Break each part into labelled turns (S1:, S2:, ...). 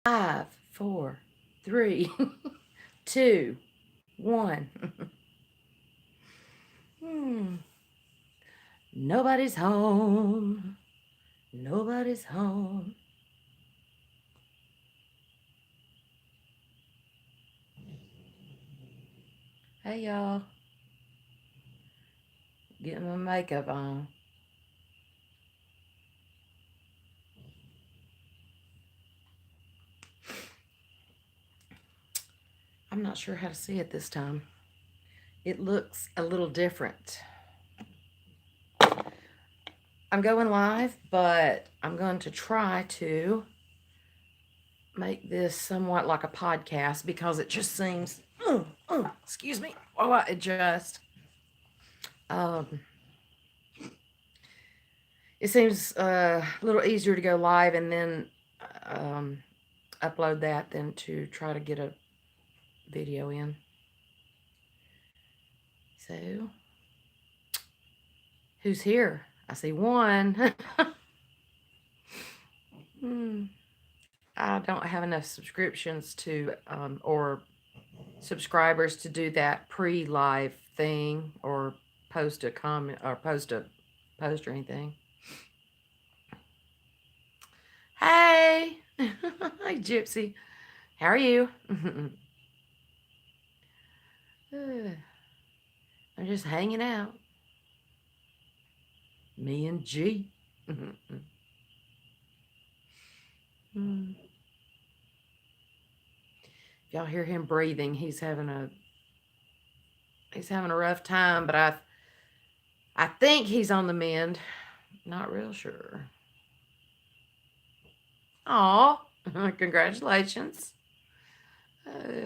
S1: 5, 4, 3, 2, 1. Hmm. Nobody's home. Nobody's home. Hey, y'all. Getting my makeup on. I'm not sure how to see it this time. It looks a little different. I'm going live, but I'm going to try to make this somewhat like a podcast because it just seems, excuse me, while I adjust. Um, it seems a little easier to go live and then um, upload that than to try to get a video in. So, who's here? I see one. I don't have enough subscriptions to, or subscribers to do that pre-live thing or post a comment or post or anything. Hey, hi Gypsy, how are you? I'm just hanging out. Me and G. Y'all hear him breathing? He's having a rough time, but I think he's on the mend. Not real sure. Aw, congratulations.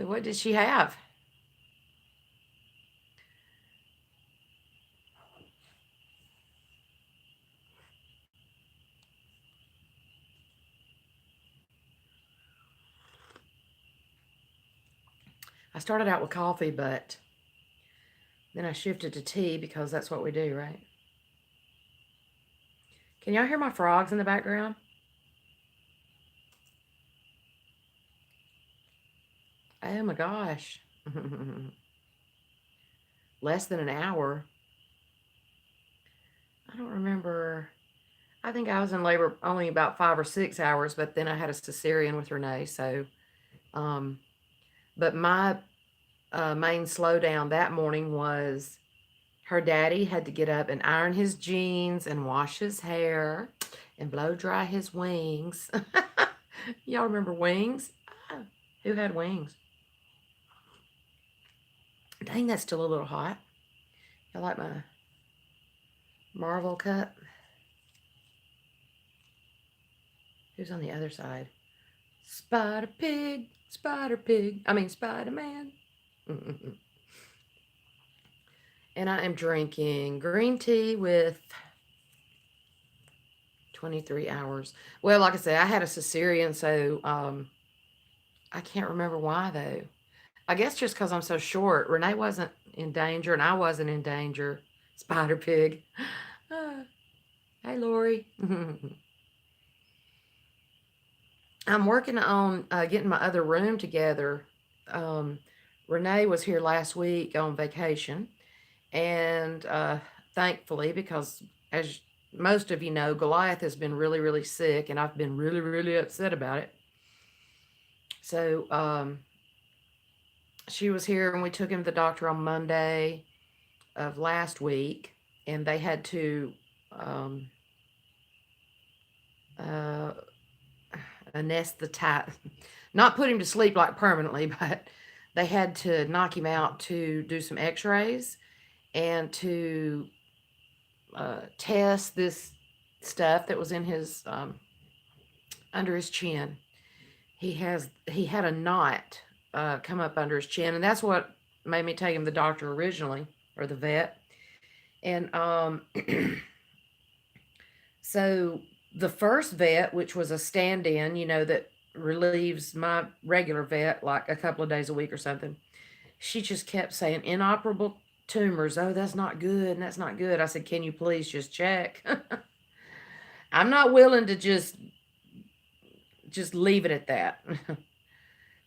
S1: What did she have? I started out with coffee, but then I shifted to tea because that's what we do, right? Can y'all hear my frogs in the background? Oh my gosh. Less than an hour. I don't remember. I think I was in labor only about 5 or 6 hours, but then I had a cesarean with Renee. So, um, but my main slowdown that morning was her daddy had to get up and iron his jeans and wash his hair and blow dry his wings. Y'all remember wings? Who had wings? Dang, that's still a little hot. I like my Marvel cut. Who's on the other side? Spider Pig, Spider Pig. I mean, Spider Man. And I am drinking green tea with 23 hours. Well, like I said, I had a cesarean, so I can't remember why though. I guess just because I'm so short. Renee wasn't in danger, and I wasn't in danger. Spider Pig. Hey, Lori. I'm working on getting my other room together. Um, Renee was here last week on vacation, and thankfully, because as most of you know, Goliath has been really, really sick, and I've been really, really upset about it. So she was here, and we took him to the doctor on Monday of last week, and they had to um, uh, anesthetize, not put him to sleep like permanently, but they had to knock him out to do some x-rays and to test this stuff that was in his under his chin. He had a knot come up under his chin, and that's what made me take him to the doctor originally, or the vet. And so the first vet, which was a stand-in, that relieves my regular vet like a couple of days a week or something, she just kept saying inoperable tumors. Oh, that's not good. And that's not good. I said, can you please just check? I'm not willing to just just leave it at that.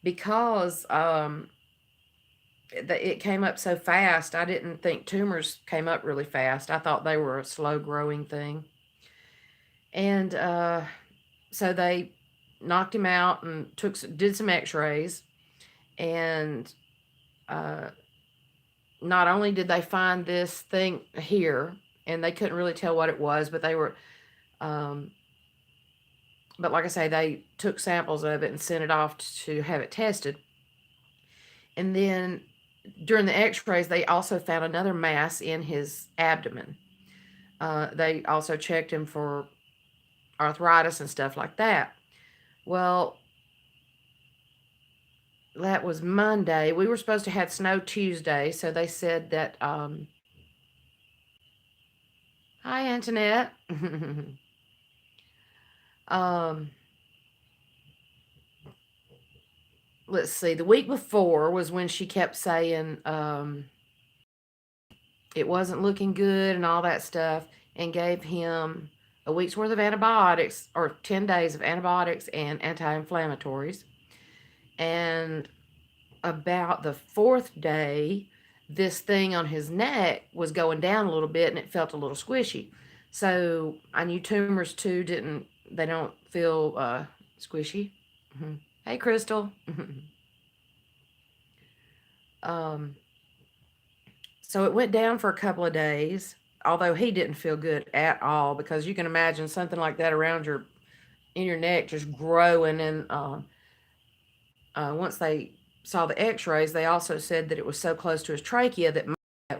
S1: Because it came up so fast. I didn't think tumors came up really fast. I thought they were a slow growing thing. And so they knocked him out and did some x-rays. And not only did they find this thing here, and they couldn't really tell what it was, but they were, but like I say, they took samples of it and sent it off to have it tested. And then during the x-rays, they also found another mass in his abdomen. They also checked him for arthritis and stuff like that. Well, that was Monday. We were supposed to have snow Tuesday, so they said that, hi, Antoinette. Let's see, the week before was when she kept saying it wasn't looking good and all that stuff, and gave him a week's worth of antibiotics, or 10 days of antibiotics and anti-inflammatories. And about the 4th day, this thing on his neck was going down a little bit and it felt a little squishy. So I knew tumors too they don't feel squishy. Mm-hmm. Hey, Crystal. So it went down for a couple of days, although he didn't feel good at all, because you can imagine something like that in your neck just growing. And once they saw the x-rays, they also said that it was so close to his trachea that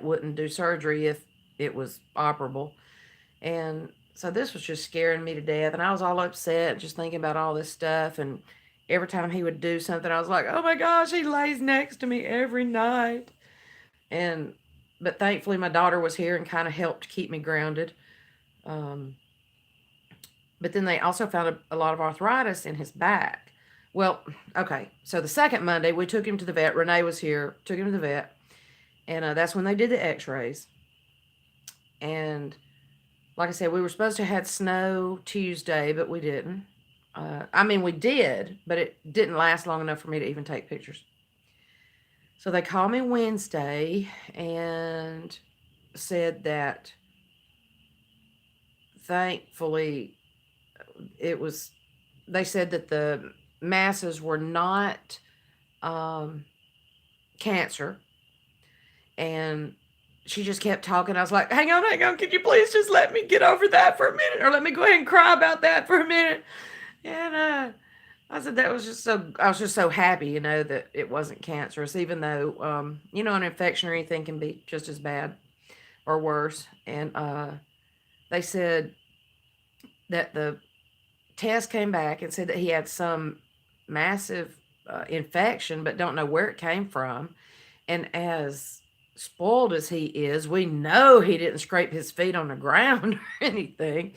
S1: wouldn't do surgery if it was operable. And so this was just scaring me to death, and I was all upset just thinking about all this stuff. And every time he would do something, I was like, oh my gosh, he lays next to me every night. But thankfully my daughter was here and kind of helped keep me grounded. But then they also found a lot of arthritis in his back. Well, okay, so the second Monday, we took him to the vet. Renee was here, took him to the vet, and that's when they did the x-rays. And like I said, we were supposed to have snow Tuesday, but we didn't. We did, but it didn't last long enough for me to even take pictures. So they called me Wednesday and said that thankfully they said that the masses were not cancer. And she just kept talking. I was like, hang on. Could you please just let me get over that for a minute? Or let me go ahead and cry about that for a minute. And I said I was just so happy, that it wasn't cancerous, even though, an infection or anything can be just as bad or worse. And they said that the test came back and said that he had some massive infection, but don't know where it came from. And as spoiled as he is, we know he didn't scrape his feet on the ground or anything.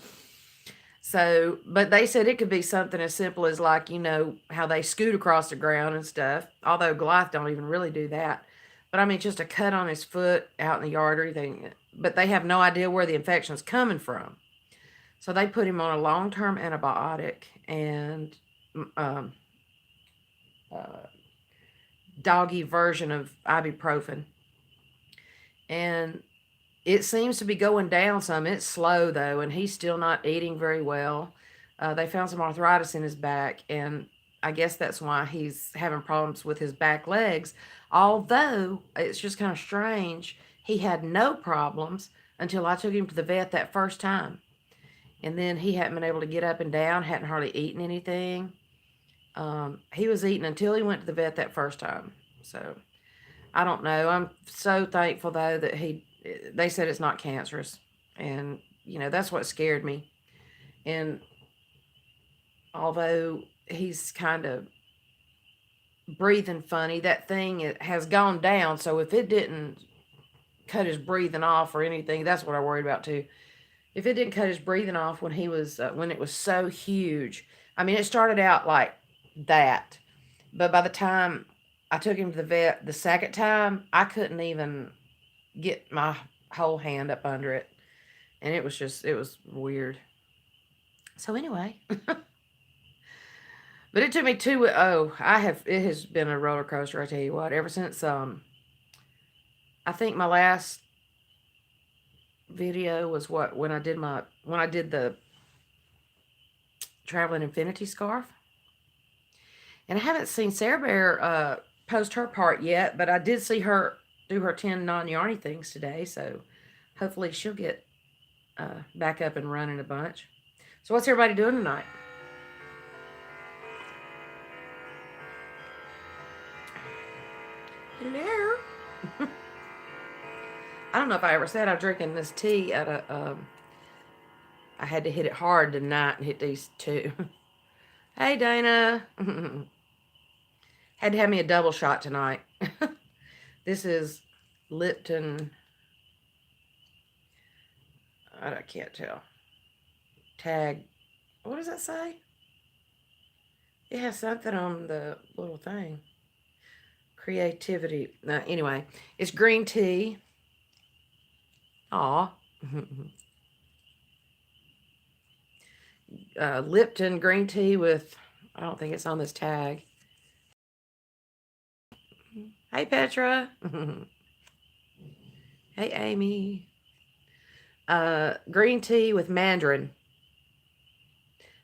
S1: So, but they said it could be something as simple as, like, how they scoot across the ground and stuff, although Goliath don't even really do that. But just a cut on his foot out in the yard or anything. But they have no idea where the infection's coming from. So they put him on a long-term antibiotic and doggy version of ibuprofen. And it seems to be going down some. It's slow, though, and he's still not eating very well. They found some arthritis in his back, and I guess that's why he's having problems with his back legs. Although, it's just kind of strange. He had no problems until I took him to the vet that first time. And then he hadn't been able to get up and down, hadn't hardly eaten anything. He was eating until he went to the vet that first time. So, I don't know. I'm so thankful, though, that they said it's not cancerous. And, that's what scared me. And although he's kind of breathing funny, that thing has gone down. So if it didn't cut his breathing off or anything, that's what I worried about too. If it didn't cut his breathing off when when it was so huge, it started out like that. But by the time I took him to the vet the second time, I couldn't even get my whole hand up under it. And it was weird. So anyway, But it took me it has been a roller coaster, I tell you what, ever since, I think my last video was when I did the Traveling Infinity scarf. And I haven't seen Sarah Bear post her part yet, but I did see her do her 10 non-yarny things today, so hopefully she'll get back up and running a bunch. So what's everybody doing tonight? Hello. I don't know if I ever said I'm drinking this tea at a. I had to hit it hard tonight and hit these two. Hey, Dana. Had to have me a double shot tonight. This is Lipton. I can't tell. Tag. What does that say? It has something on the little thing. Creativity. Anyway, it's green tea. Aw. Lipton green tea with, I don't think it's on this tag. Hey, Petra. Hey, Amy. Green tea with mandarin.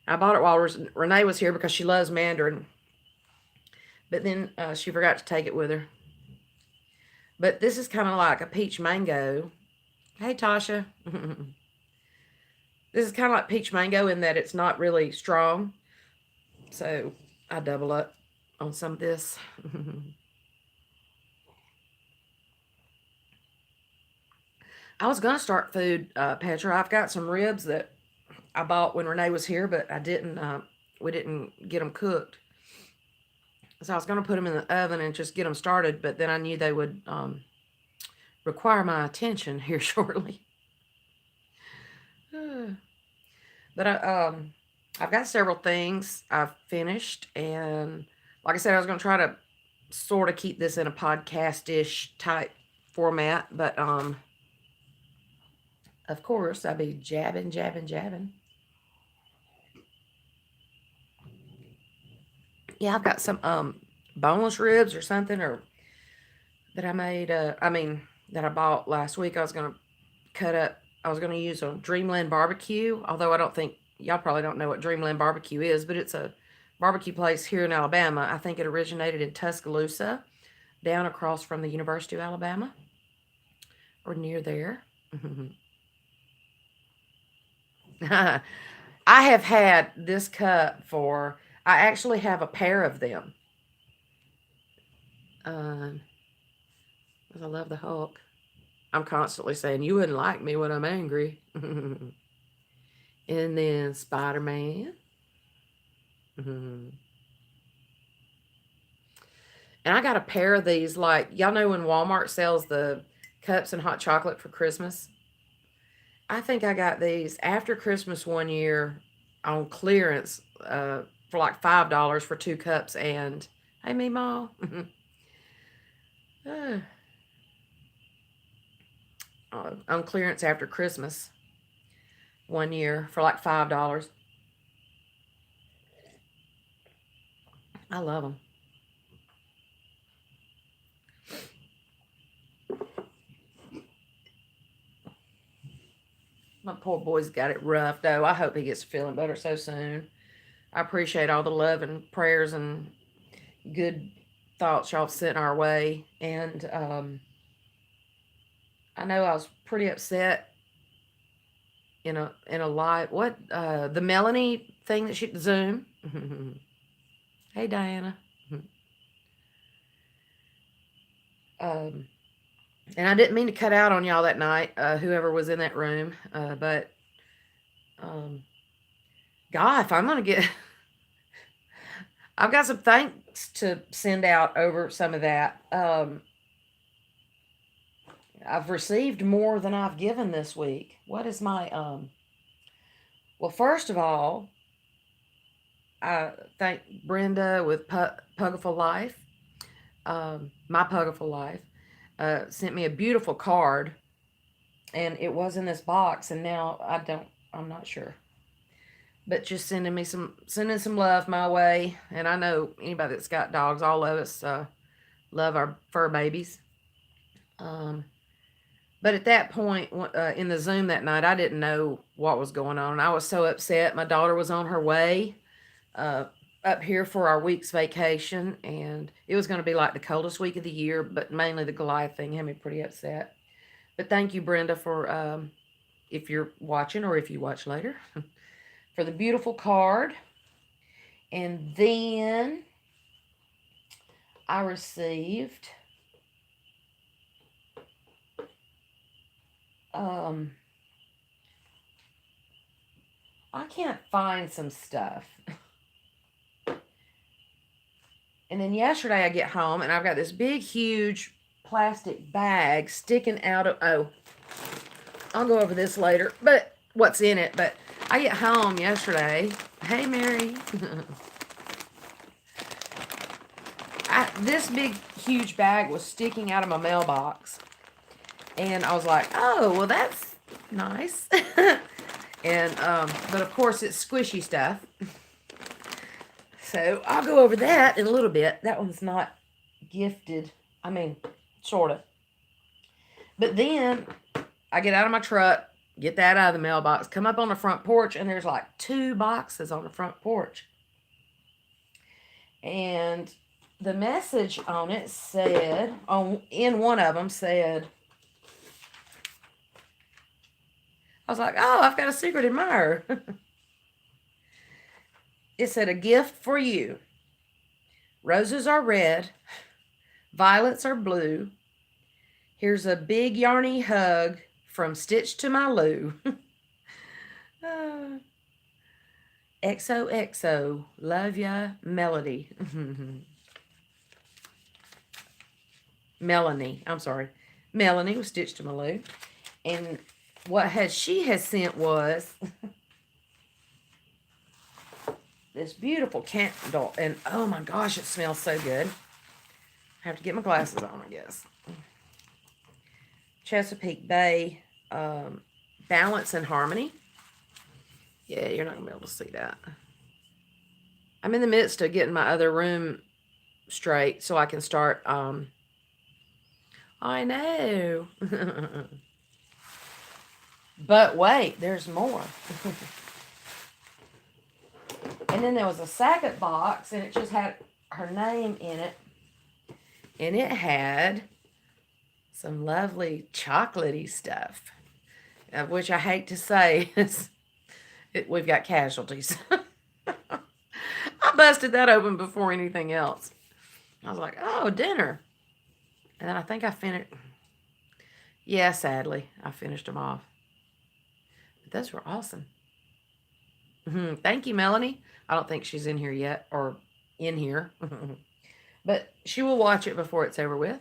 S1: I bought it while Renee was here because she loves mandarin. But then she forgot to take it with her. But this is kind of like a peach mango. Hey, Tasha. This is kind of like peach mango in that it's not really strong. So I double up on some of this. I was going to start food, Petra. I've got some ribs that I bought when Renee was here, but I didn't, we didn't get them cooked. So I was going to put them in the oven and just get them started, but then I knew they would require my attention here shortly. But I've got several things I've finished, and like I said, I was going to try to sort of keep this in a podcast-ish type format, but of course, I'll be jabbing. Yeah, I've got some boneless ribs or something, or that I made. That I bought last week. I was gonna cut up. I was gonna use a Dreamland barbecue. Although I don't think y'all probably don't know what Dreamland barbecue is, but it's a barbecue place here in Alabama. I think it originated in Tuscaloosa, down across from the University of Alabama, or near there. I have had this cup for. I actually have a pair of them. I love the Hulk. I'm constantly saying, you wouldn't like me when I'm angry. And then Spider-Man. And I got a pair of these, like, y'all know when Walmart sells the cups and hot chocolate for Christmas? I think I got these after Christmas one year on clearance for like $5 for 2 cups and, hey, Meemaw. On clearance after Christmas one year for like $5. I love them. My poor boy's got it rough, though. I hope he gets feeling better so soon. I appreciate all the love and prayers and good thoughts y'all sent our way. And I know I was pretty upset in a live the Melanie thing that she Zoom. Hey, Diana. And I didn't mean to cut out on y'all that night, whoever was in that room. But God, if I'm gonna get, I've got some thanks to send out over some of that. I've received more than I've given this week. What is my Well, first of all, I thank Brenda with Pugiful Life. My Pugiful Life sent me a beautiful card, and it was in this box, and now I'm not sure. But just sending some love my way. And I know anybody that's got dogs, all of us love our fur babies. Um, but at that point, in the Zoom that night, I didn't know what was going on. I was so upset. My daughter was on her way uh, up here for our week's vacation, and it was going to be like the coldest week of the year, but mainly the Goliath thing had me pretty upset. But thank you, Brenda, for if you're watching or if you watch later, for the beautiful card. And then I received I can't find some stuff. And then yesterday I get home and I've got this big, huge plastic bag sticking out of, oh, I'll go over this later, but what's in it. But I get home yesterday. Hey, Mary. This big, huge bag was sticking out of my mailbox. And I was like, oh, well, that's nice. And, but of course it's squishy stuff. So I'll go over that in a little bit. That one's not gifted. I mean, sort of. But then I get out of my truck, get that out of the mailbox, come up on the front porch, and there's like 2 boxes on the front porch. And the message on it said, in one of them said, I was like, oh, I've got a secret admirer. It said, a gift for you. Roses are red. Violets are blue. Here's a big yarny hug from Stitch to my Lou. XOXO. Love ya, Melody. Melanie. I'm sorry. Melanie was Stitch to my Lou. And what she has sent was this beautiful candle. And oh my gosh, it smells so good. I have to get my glasses on, I guess. Chesapeake Bay Balance and Harmony. Yeah, you're not going to be able to see that. I'm in the midst of getting my other room straight so I can start. I know. But wait, there's more. And then there was a second box, and it just had her name in it. And it had some lovely chocolatey stuff, of which I hate to say we've got casualties. I busted that open before anything else. I was like, oh, dinner. And then I think I finished. Yeah, sadly, I finished them off. But those were awesome. Thank you, Melanie. I don't think she's in here yet, or in here. But she will watch it before it's over with.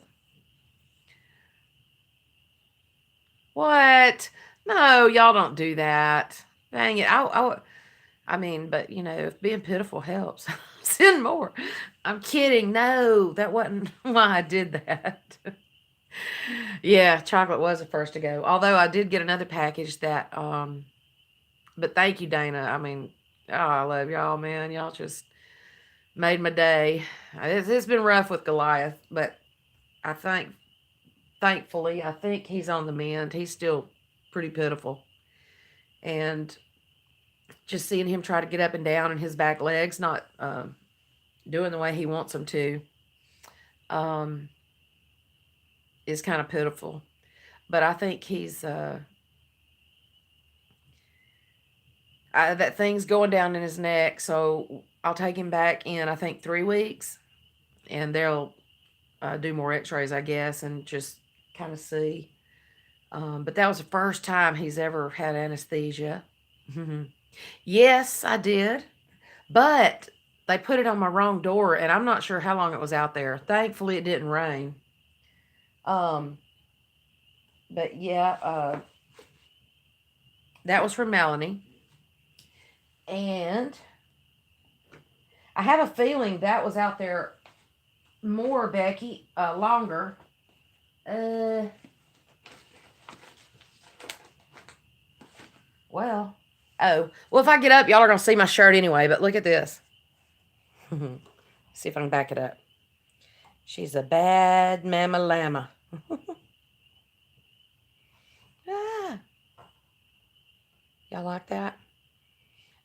S1: What? No, y'all don't do that. Dang it. I mean, but, you know, if being pitiful helps, send more. I'm kidding. No, that wasn't why I did that. Yeah, chocolate was the first to go. Although I did get another package that, but thank you, Dana. I mean, oh, I love y'all, man. Y'all just made my day. It's been rough with Goliath, but I think, thankfully, I think he's on the mend. He's still pretty pitiful. And just seeing him try to get up and down and his back legs not doing the way he wants them to is kind of pitiful. But I think he's that thing's going down in his neck, so I'll take him back in, I think, 3 weeks, and they'll do more x-rays, I guess, and just kind of see. But that was the first time he's ever had anesthesia. Yes, I did. But they put it on my wrong door, and I'm not sure how long it was out there. Thankfully, it didn't rain. But yeah, that was from Melanie. And I have a feeling that was out there more, Becky, longer. Well, Oh, well, if I get up, y'all are going to see my shirt anyway, but look at this. See if I can back it up. She's a bad mama llama. Ah, y'all like that?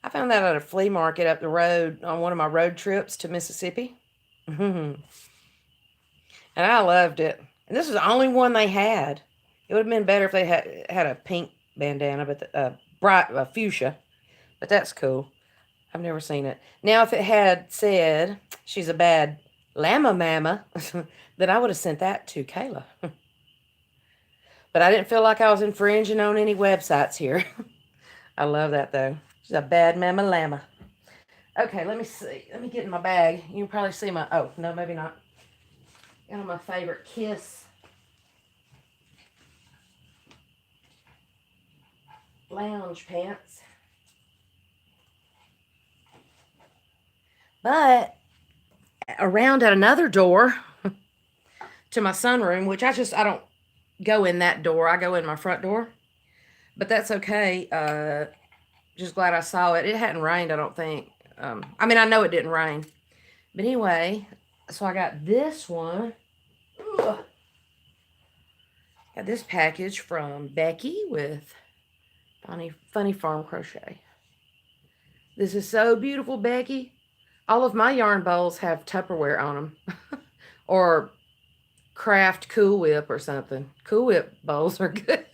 S1: I found that at a flea market up the road on one of my road trips to Mississippi. And I loved it. And this was the only one they had. It would have been better if they had a pink bandana, but bright fuchsia. But that's cool. I've never seen it. Now, if it had said she's a bad llama mama, then I would have sent that to Kayla. But I didn't feel like I was infringing on any websites here. I love that, though. She's a bad mama llama. Okay, let me see. Let me get in my bag. You can probably see my... Oh, no, maybe not. One of my favorite Kiss lounge pants. But around at another door to my sunroom, which I don't go in that door. I go in my front door. But that's okay. Just glad I saw it. It hadn't rained, I don't think. I mean, I know it didn't rain. But anyway, so I got this one. Ugh. Got this package from Becky with Funny Farm Crochet. This is so beautiful, Becky. All of my yarn bowls have Tupperware on them. Or Craft Cool Whip or something. Cool Whip bowls are good.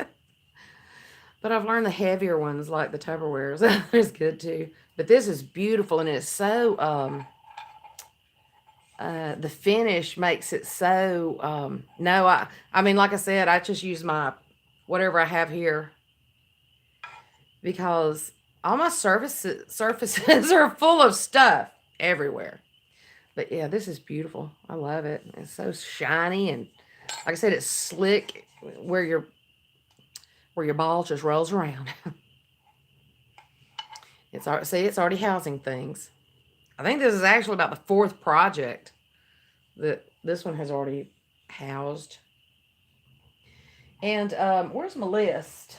S1: But I've learned the heavier ones, like the Tupperwares, is good too. But this is beautiful, and it's so, the finish makes it so, no, I mean, like I said, I just use my, whatever I have here. Because all my surfaces are full of stuff everywhere. But yeah, this is beautiful. I love it. It's so shiny, and like I said, it's slick where your ball just rolls around. It's already housing things. I think this is actually about the 4th project that this one has already housed. And where's my list?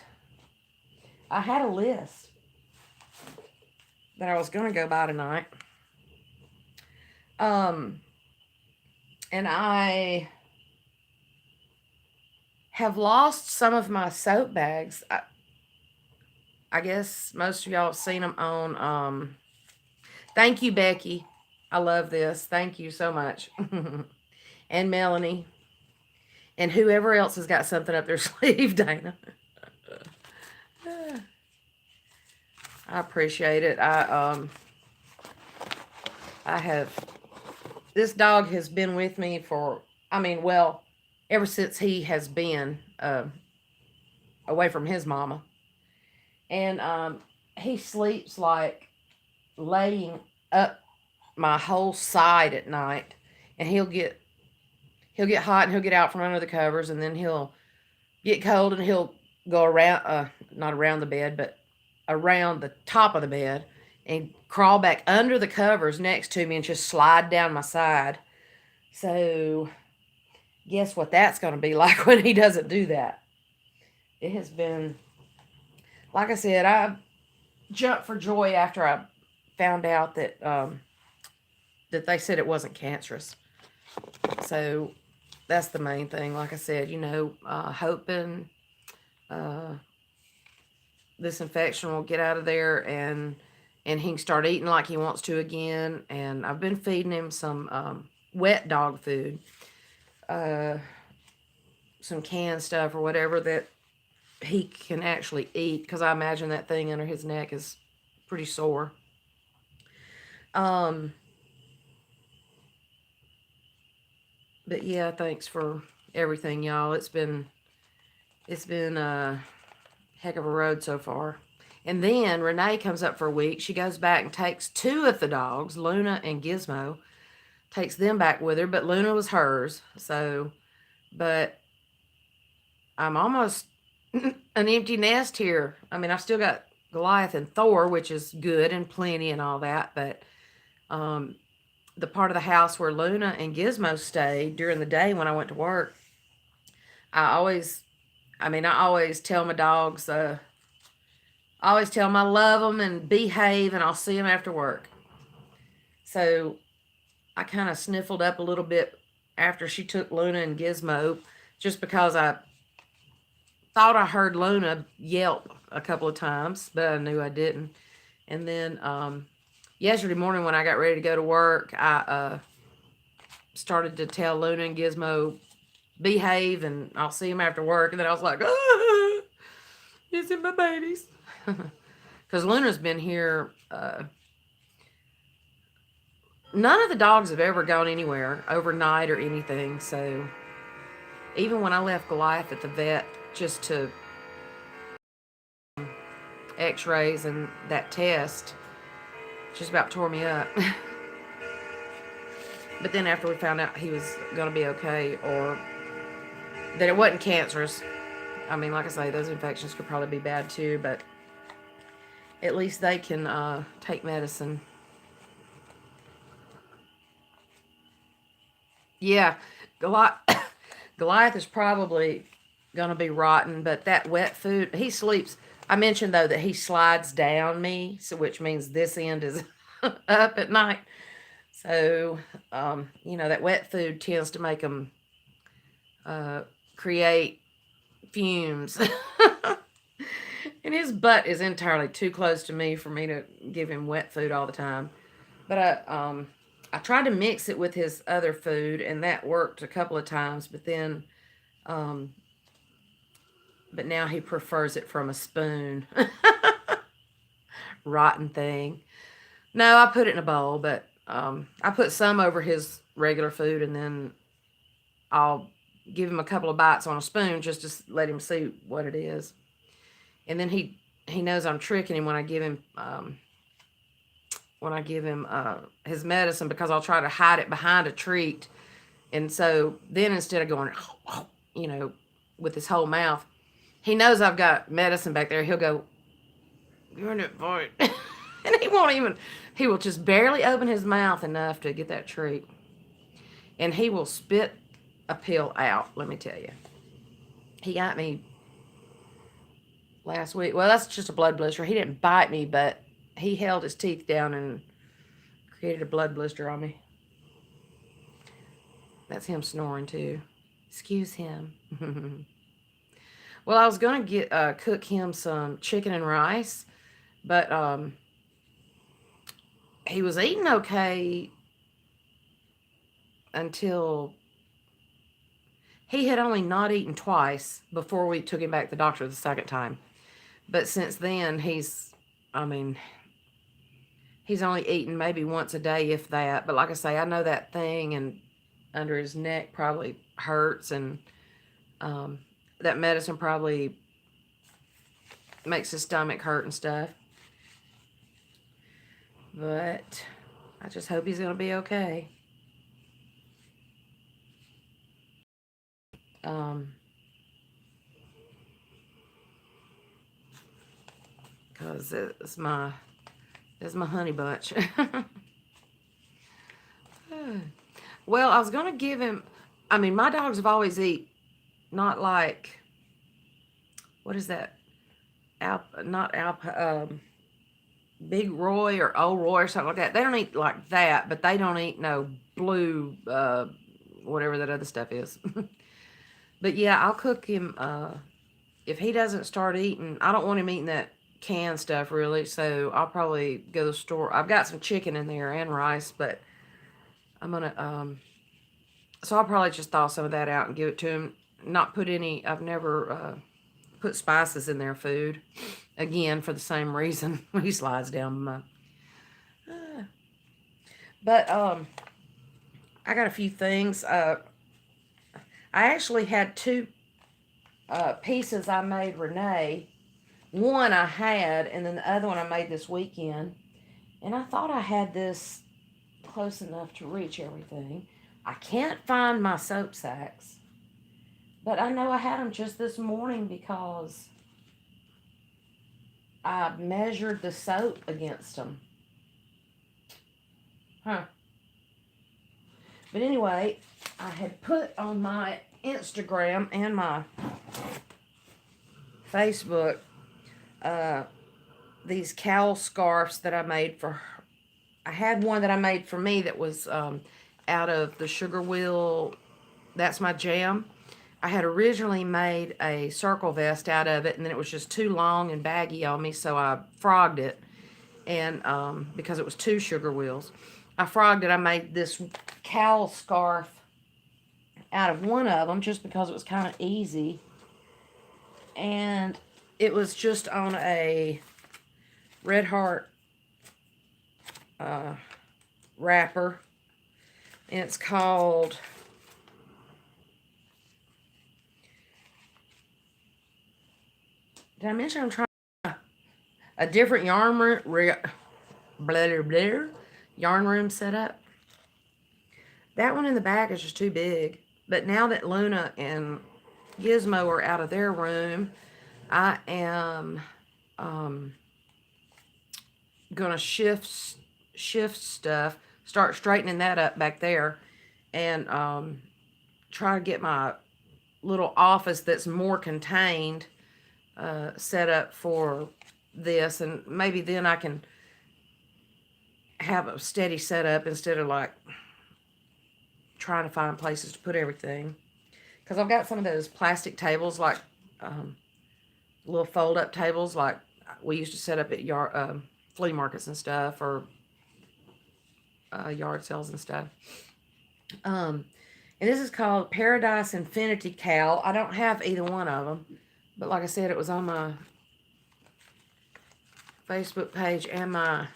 S1: I had a list that I was going to go by tonight. And I have lost some of my soap bags. I guess most of y'all have seen them on, thank you, Becky. I love this. Thank you so much. And Melanie. And whoever else has got something up their sleeve, Dana. I appreciate it. I have, this dog has been with me for, ever since he has been away from his mama. And he sleeps like laying up my whole side at night. And he'll get hot and he'll get out from under the covers, and then he'll get cold and he'll go around, not around the bed, but around the top of the bed and crawl back under the covers next to me and just slide down my side. So guess what that's going to be like when he doesn't do that. It has been, like I said, I jumped for joy after I found out that that they said it wasn't cancerous. So that's the main thing. Like I said, hoping this infection will get out of there and he can start eating like he wants to again. And I've been feeding him some wet dog food, some canned stuff or whatever that he can actually eat, because I imagine that thing under his neck is pretty sore. But yeah, thanks for everything, y'all. It's been a heck of a road so far. And then Renee comes up for a week. She goes back and takes 2 of the dogs, Luna and Gizmo, takes them back with her, but Luna was hers. So, but I'm almost an empty nest here. I mean, I've still got Goliath and Thor, which is good and plenty and all that, but the part of the house where Luna and Gizmo stayed during the day when I went to work, I always tell my dogs, I always tell them I love them and behave, and I'll see them after work. So I kind of sniffled up a little bit after she took Luna and Gizmo, just because I thought I heard Luna yelp a couple of times, but I knew I didn't. And then yesterday morning when I got ready to go to work, I started to tell Luna and Gizmo, behave, and I'll see them after work. And then I was like, ah, is it my babies? Because Luna's been here. None of the dogs have ever gone anywhere overnight or anything. So even when I left Goliath at the vet just to x-rays and that test, just about tore me up. But then after we found out he was going to be okay, or that it wasn't cancerous, I mean, like I say, those infections could probably be bad too, but at least they can take medicine. Yeah, Goliath is probably going to be rotten, but that wet food, he sleeps. I mentioned, though, that he slides down me, so which means this end is up at night. So, you know, that wet food tends to make him create fumes. And his butt is entirely too close to me for me to give him wet food all the time. But I tried to mix it with his other food, and that worked a couple of times. But then, but now he prefers it from a spoon. Rotten thing. No, I put it in a bowl, but I put some over his regular food, and then I'll give him a couple of bites on a spoon just to let him see what it is. And then he knows I'm tricking him when I give him his medicine, because I'll try to hide it behind a treat. And so then instead of going, you know, with his whole mouth, he knows I've got medicine back there. He'll go, "You're in it, boy." And he will just barely open his mouth enough to get that treat. And he will spit a pill out, let me tell you. He got me last week. Well, that's just a blood blister. He didn't bite me, but he held his teeth down and created a blood blister on me. That's him snoring too. Excuse him. Well, I was going to cook him some chicken and rice, but he was eating okay until he had only not eaten twice before we took him back to the doctor the second time. But since then, he's only eaten maybe once a day, if that. But like I say, I know that thing and under his neck probably hurts, and that medicine probably makes his stomach hurt and stuff. But I just hope he's going to be okay. Because it's my honey bunch. Well, I was going to give him, I mean, my dogs have always eat, not like, what is that? Big Roy or Old Roy or something like that. They don't eat like that, but they don't eat no blue, whatever that other stuff is. But yeah, I'll cook him, if he doesn't start eating, I don't want him eating that canned stuff really, so I'll probably go to the store. I've got some chicken in there and rice, but I'm gonna, so I'll probably just thaw some of that out and give it to him. Not put any, I've never put spices in their food. Again, for the same reason. He slides down my... But, I got a few things. I actually had two pieces I made Renee. One I had, and then the other one I made this weekend. And I thought I had this close enough to reach everything. I can't find my soap sacks. But I know I had them just this morning because I measured the soap against them. But anyway, I had put on my Instagram and my Facebook these cowl scarves that I made for her. I had one that I made for me that was out of the Sugar Wheel. That's My Jam. I had originally made a circle vest out of it, and then it was just too long and baggy on me, so I frogged it. And because it was 2 sugar wheels, I frogged it. I made this cowl scarf out of one of them just because it was kind of easy. And it was just on a Red Heart wrapper. And it's called did I mention I'm trying a different yarn room setup? That one in the back is just too big. But now that Luna and Gizmo are out of their room, I am gonna shift stuff, start straightening that up back there, and try to get my little office that's more contained set up for this, and maybe then I can have a steady setup instead of like trying to find places to put everything. Because I've got some of those plastic tables, like little fold-up tables, like we used to set up at flea markets and stuff, or yard sales and stuff. And this is called Paradise Infinity Cowl. I don't have either one of them, but like I said, it was on my Facebook page and my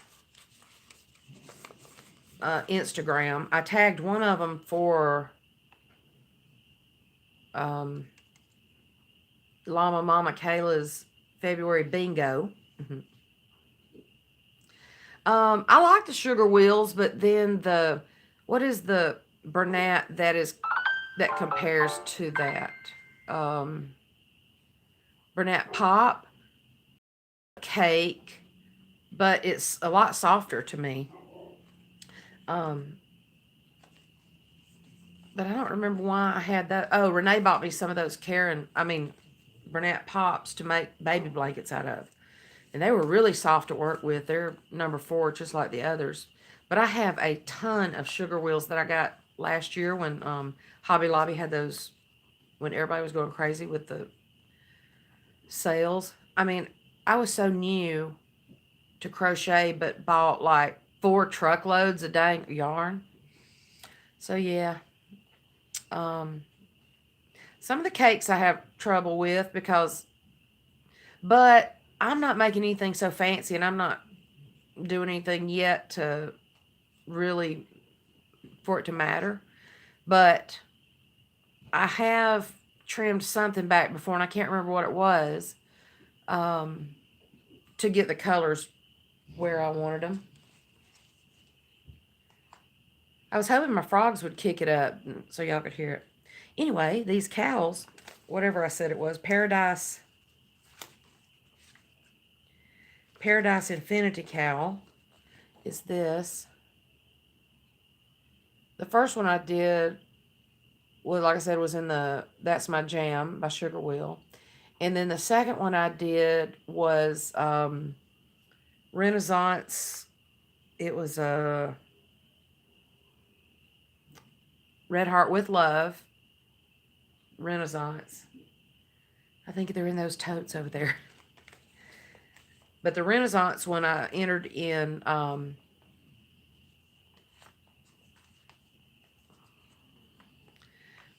S1: Instagram. I tagged one of them for Llama Mama Kayla's February bingo. I like the sugar wheels, but then what is the Bernat that compares to that? Bernat Pop cake, but it's a lot softer to me. But I don't remember why I had that. Oh, Renee bought me some of those Bernat Pops to make baby blankets out of. And they were really soft to work with. They're number 4, just like the others. But I have a ton of sugar wheels that I got last year when Hobby Lobby had those, when everybody was going crazy with the sales. I mean, I was so new to crochet, but bought like 4 truckloads of dang yarn. So yeah. Some of the cakes I have trouble with but I'm not making anything so fancy, and I'm not doing anything yet to really, for it to matter. But I have trimmed something back before, and I can't remember what it was, to get the colors where I wanted them. I was hoping my frogs would kick it up so y'all could hear it. Anyway, these cowls, whatever I said it was, Paradise Infinity Cowl is this. The first one I did, well, like I said, was in the That's My Jam by Sugar Wheel. And then the second one I did was Renaissance. It was a Red Heart with Love. Renaissance. I think they're in those totes over there. But the Renaissance one I entered in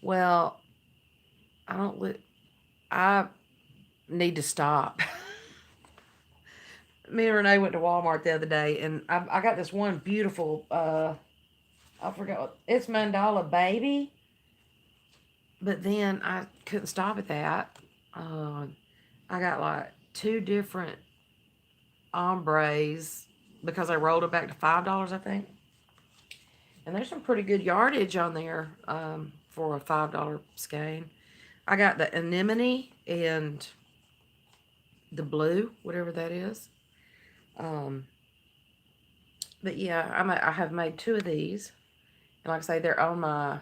S1: well, I need to stop. Me and Renee went to Walmart the other day, and I got this one beautiful, I forgot what, it's Mandala Baby. But then I couldn't stop at that. I got like 2 different ombres because I rolled it back to $5, I think. And there's some pretty good yardage on there for a $5 skein. I got the anemone and the blue, whatever that is. But yeah, I have made 2 of these. And like I say, they're on my...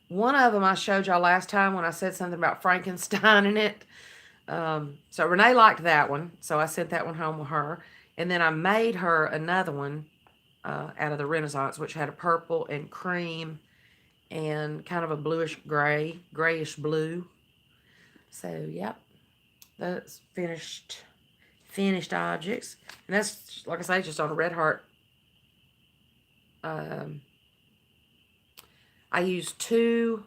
S1: One of them I showed y'all last time when I said something about Frankenstein in it. So Renee liked that one, so I sent that one home with her. And then I made her another one out of the Renaissance, which had a purple and cream and kind of a bluish gray, grayish blue. So, yep, that's finished objects. And that's, like I say, just on a Red Heart. I used 2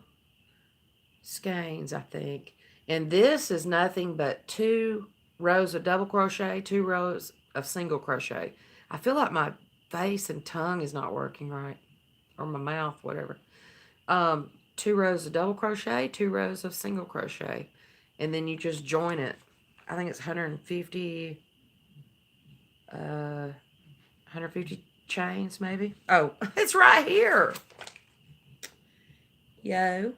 S1: skeins, I think. And this is nothing but 2 rows of double crochet, 2 rows of single crochet. I feel like my face and tongue is not working right, or my mouth, whatever. 2 rows of double crochet, 2 rows of single crochet, and then you just join it. I think it's 150 chains, maybe. Oh, it's right here. Yo.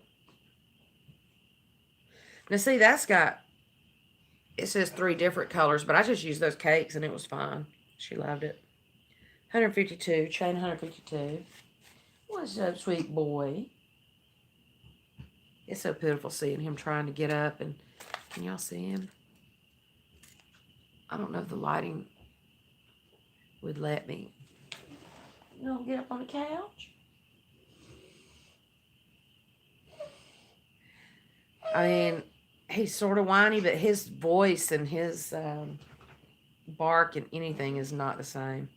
S1: Now see, that's got, it says 3 different colors, but I just used those cakes and it was fine. She loved it. 152, chain 152. What's up, sweet boy? It's so pitiful seeing him trying to get up, and can y'all see him? I don't know if the lighting would let me. You don't get up on the couch? I mean, he's sort of whiny, but his voice and his bark and anything is not the same.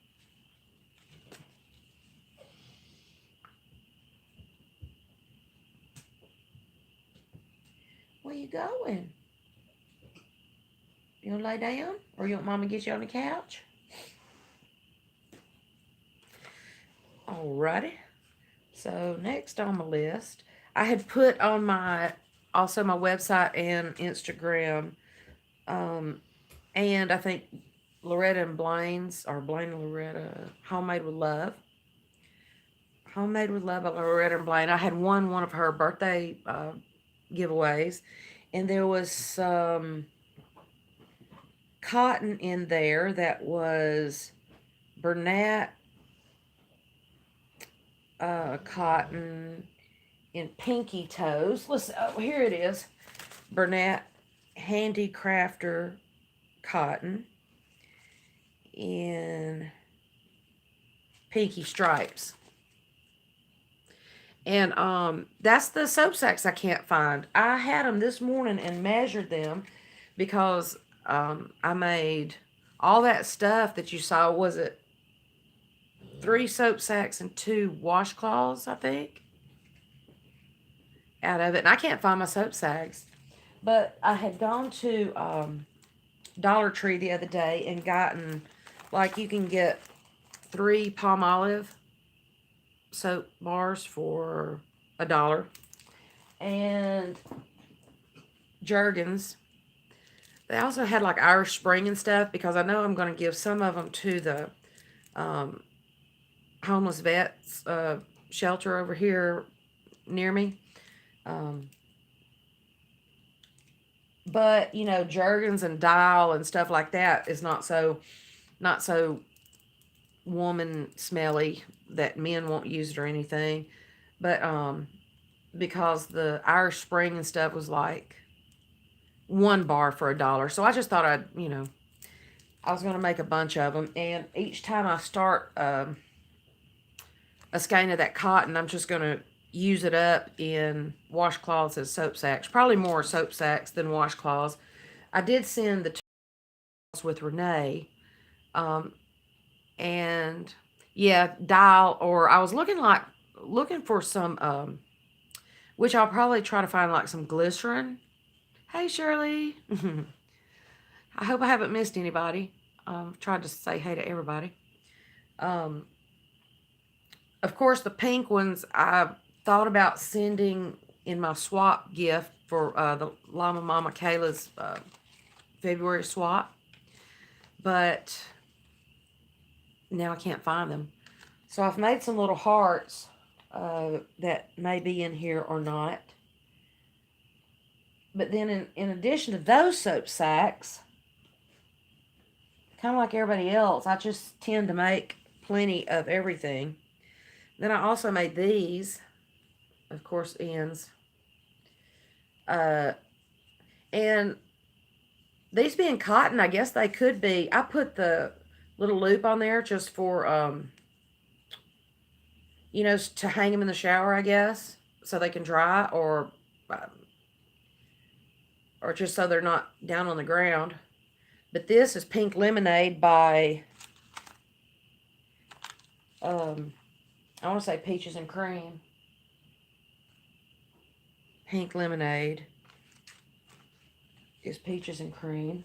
S1: Where you going? You gonna lay down? Or you want Mama to get you on the couch? Alrighty. So next on my list, I had put on my website and Instagram, and I think Loretta and Blaine's, or Blaine and Loretta, Homemade with Love. Homemade with Love by Loretta and Blaine. I had won one of her birthday giveaways, and there was some cotton in there that was Bernat cotton in pinky toes. Listen, oh, here it is. Bernat Handicrafter cotton in pinky stripes. And that's the soap sacks I can't find. I had them this morning and measured them because I made all that stuff that you saw. Was it 3 soap sacks and 2 washcloths, I think, out of it. And I can't find my soap sacks. But I had gone to Dollar Tree the other day and gotten, like, you can get 3 Palmolive soap bars for $1. And Jergens. They also had, like, Irish Spring and stuff, because I know I'm going to give some of them to the homeless vets shelter over here near me. But, you know, Jergens and Dial and stuff like that is not so woman smelly that men won't use it or anything. But because the Irish Spring and stuff was like 1 bar for $1. So I just thought I was going to make a bunch of them. And each time I start a skein of that cotton, I'm just going to use it up in washcloths and soap sacks. Probably more soap sacks than washcloths. I did send the with Renee. And yeah, Dial, or I was looking for some, which I'll probably try to find, like, some glycerin. Hey, Shirley. I hope I haven't missed anybody. Tried to say hey to everybody. Of course, the pink ones I thought about sending in my swap gift for the Llama Mama Kayla's February swap. But now I can't find them. So I've made some little hearts that may be in here or not. But then in addition to those soap sacks, kind of like everybody else, I just tend to make plenty of everything. Then I also made these, of course, ends. And these being cotton, I guess they could be. I put the little loop on there just for, you know, to hang them in the shower, I guess, so they can dry, or just so they're not down on the ground. But this is Pink Lemonade by, I want to say Peaches and Cream. Pink Lemonade is Peaches and Cream.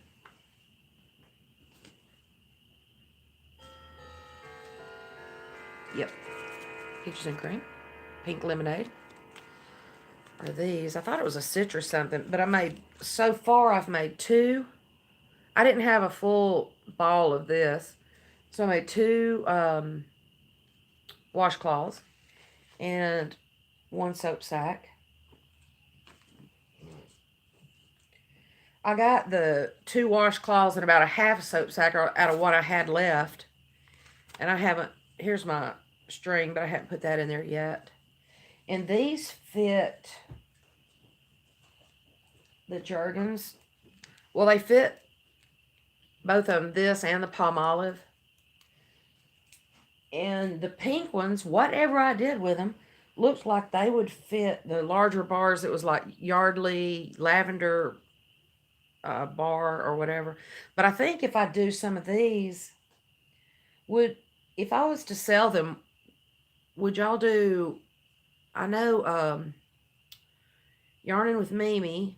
S1: Yep, Peaches and Cream. Pink Lemonade are these. I thought it was a citrus something, but so far I've made 2. I didn't have a full ball of this, so I made 2 washcloths and 1 soap sack. I got the 2 washcloths and about a half soap sack out of what I had left, and I haven't. Here's my string, but I haven't put that in there yet. And these fit the Jergens. Well, they fit both of them, this and the Palmolive. And the pink ones, whatever I did with them, looked like they would fit the larger bars. It was like Yardley lavender bar or whatever. But I think if I do some of these, if I was to sell them, would y'all do, I know Yarning with Mimi,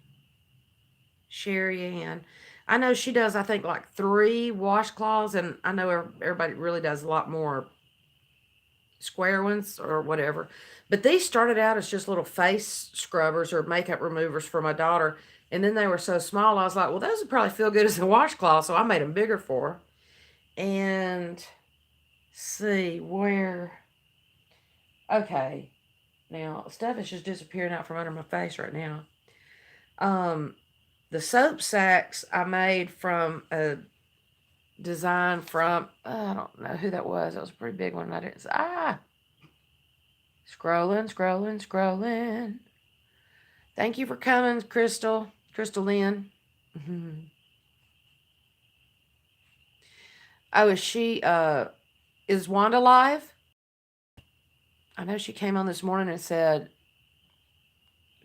S1: Sherry Ann, I know she does, I think, like 3 washcloths, and I know everybody really does a lot more square ones or whatever. But these started out as just little face scrubbers or makeup removers for my daughter, and then they were so small, I was like, well, those would probably feel good as a washcloth, so I made them bigger for her. And see where, okay, now stuff is just disappearing out from under my face right now. The soap sacks I made from a design from, I don't know who that was. That was a pretty big one. I didn't say, scrolling. Thank you for coming, Crystal Lynn. Oh, is Wanda live? I know she came on this morning and said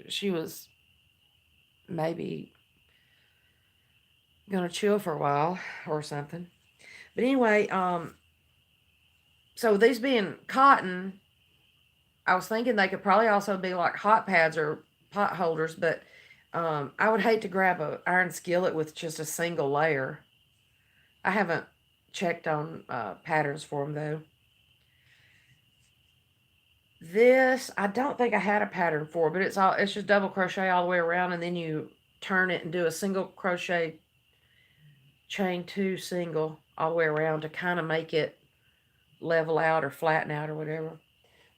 S1: she was maybe gonna chill for a while or something. But anyway, so these being cotton, I was thinking they could probably also be like hot pads or pot holders, but I would hate to grab an iron skillet with just a single layer. I haven't checked on patterns for them though. This, I don't think I had a pattern for, but it's just double crochet all the way around, and then you turn it and do a single crochet chain 2 single all the way around to kind of make it level out or flatten out or whatever.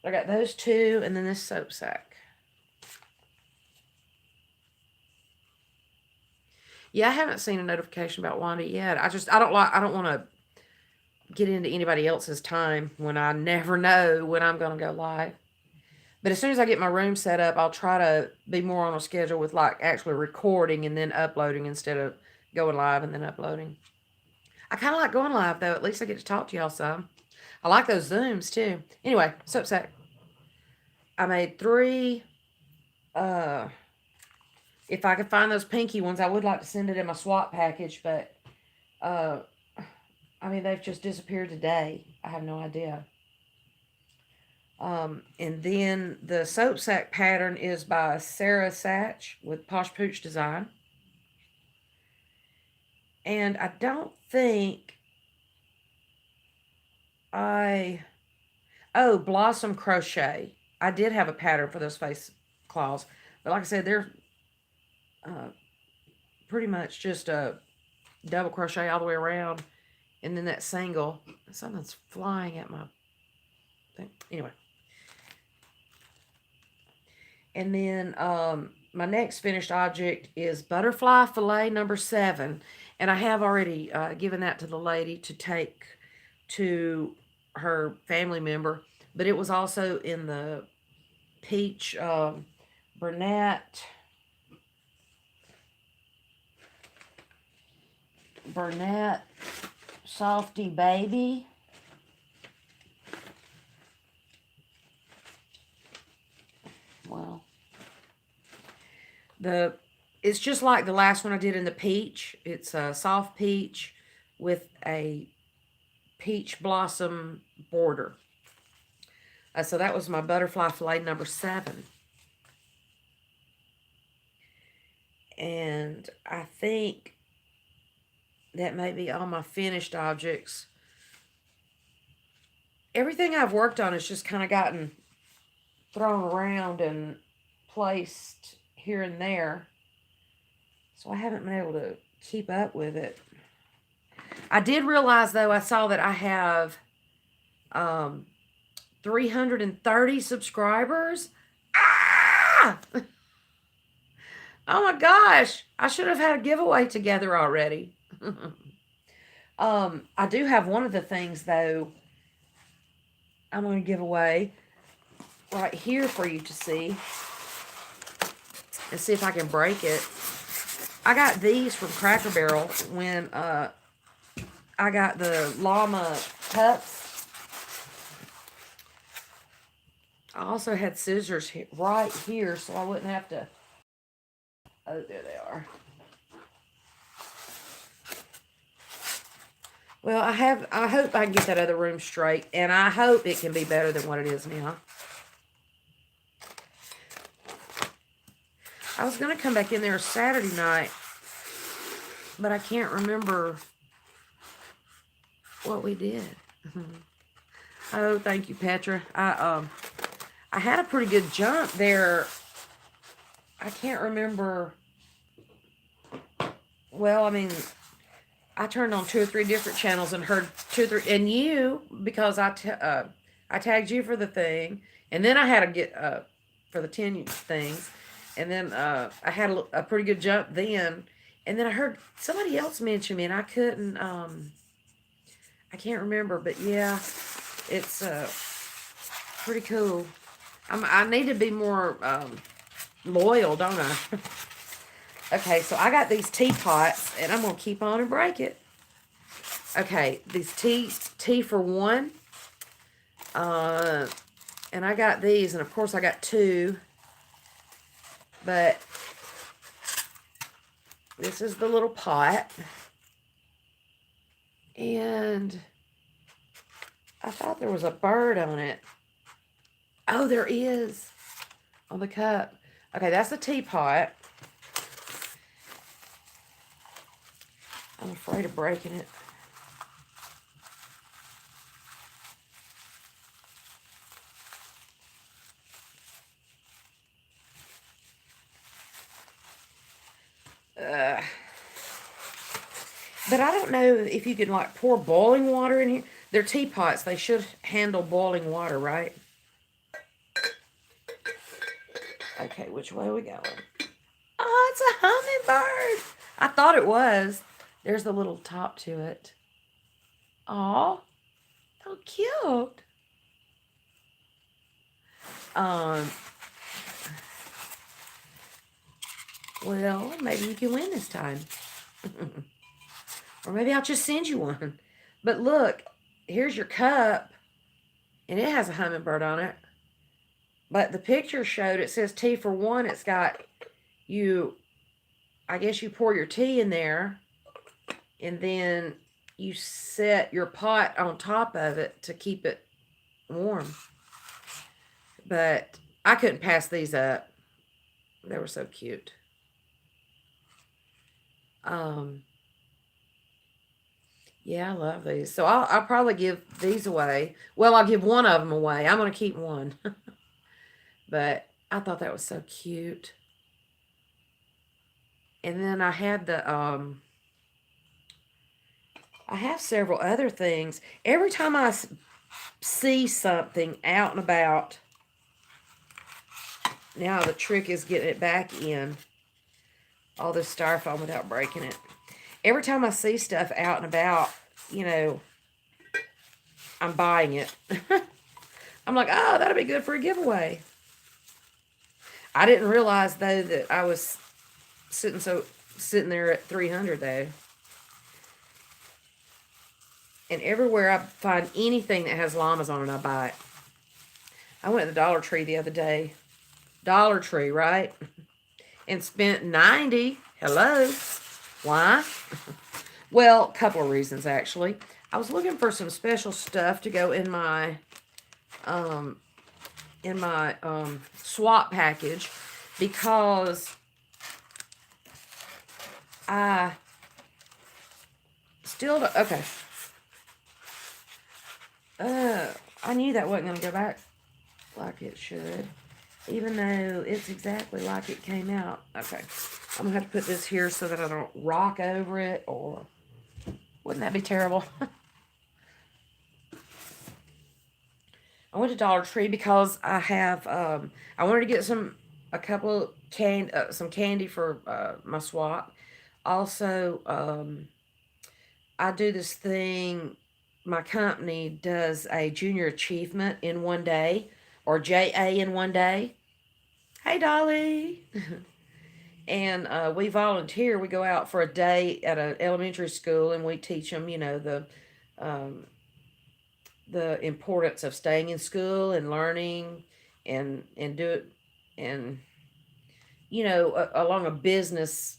S1: I got those 2, and then this soap sack. Yeah, I haven't seen a notification about Wanda yet. I don't want to get into anybody else's time when I never know when I'm going to go live. But as soon as I get my room set up, I'll try to be more on a schedule with like actually recording and then uploading instead of going live and then uploading. I kind of like going live though. At least I get to talk to y'all some. I like those Zooms too. Anyway, soap sack. I made 3. If I could find those pinky ones, I would like to send it in my swap package, but I mean, they've just disappeared today. I have no idea. And then the soap sack pattern is by Sarah Satch with Posh Pooch Design. And I don't think Blossom Crochet. I did have a pattern for those face claws. But like I said, they're pretty much just a double crochet all the way around. And then that single. Something's flying at my thing. Anyway. And then my next finished object is Butterfly Fillet number 7. And I have already given that to the lady to take to her family member. But it was also in the peach brunette. Burnett Softy Baby. Well, it's just like the last one I did in the peach. It's a soft peach with a peach blossom border. So that was my butterfly fillet number 7. And I think that may be all my finished objects. Everything I've worked on has just kind of gotten thrown around and placed here and there. So I haven't been able to keep up with it. I did realize, though, I saw that I have 330 subscribers. Ah! Oh my gosh. I should have had a giveaway together already. I do have one of the things, though, I'm going to give away right here for you to see. And see if I can break it. I got these from Cracker Barrel when I got the llama cups. I also had scissors right here so I wouldn't have to... Oh, there they are. Well, I hope I can get that other room straight, and I hope it can be better than what it is now. I was going to come back in there Saturday night, but I can't remember what we did. Oh, thank you, Petra. I had a pretty good jump there. I can't remember. Well, I mean, I turned on 2 or 3 different channels and heard 2 or 3, and you, because I tagged you for the thing, and then I had to get for the 10 things, and then I had a pretty good jump then, and then I heard somebody else mention me, and I couldn't, I can't remember, but yeah, it's pretty cool. I need to be more loyal, don't I? Okay, so I got these teapots, and I'm going to keep on and break it. Okay, these tea for 1. And I got these, and of course I got 2. But this is the little pot. And I thought there was a bird on it. Oh, there is on the cup. Okay, that's the teapot. I'm afraid of breaking it. But I don't know if you can, like, pour boiling water in here. They're teapots. They should handle boiling water, right? Okay, which way are we going? Oh, it's a hummingbird. I thought it was. There's the little top to it. Aw, how cute. Well, maybe you can win this time. Or maybe I'll just send you one. But look, here's your cup. And it has a hummingbird on it. But the picture showed, it says tea for 1. It's got I guess you pour your tea in there. And then you set your pot on top of it to keep it warm. But I couldn't pass these up. They were so cute. Yeah, I love these. So I'll probably give these away. Well, I'll give one of them away. I'm going to keep one. But I thought that was so cute. And then I had I have several other things. Every time I see something out and about, now the trick is getting it back in. All this styrofoam without breaking it. Every time I see stuff out and about, you know, I'm buying it. I'm like, oh, that'll be good for a giveaway. I didn't realize, though, that I was sitting there at 300, though. And everywhere I find anything that has llamas on it, I buy it. I went to the Dollar Tree the other day. Dollar Tree, right? And spent 90. Hello. Why? Well, a couple of reasons actually. I was looking for some special stuff to go um in my swap package because I still don't, okay. I knew that wasn't going to go back like it should, even though it's exactly like it came out. Okay, I'm going to have to put this here so that I don't rock over it, or wouldn't that be terrible? I went to Dollar Tree because I have, I wanted to get a couple of some candy for my swap. Also, I do this thing, my company does a junior achievement in one day, or JA in one day. Hey, Dolly. And we volunteer. We go out for a day at an elementary school, and we teach them, um, the importance of staying in school and learning, and do it, and along a business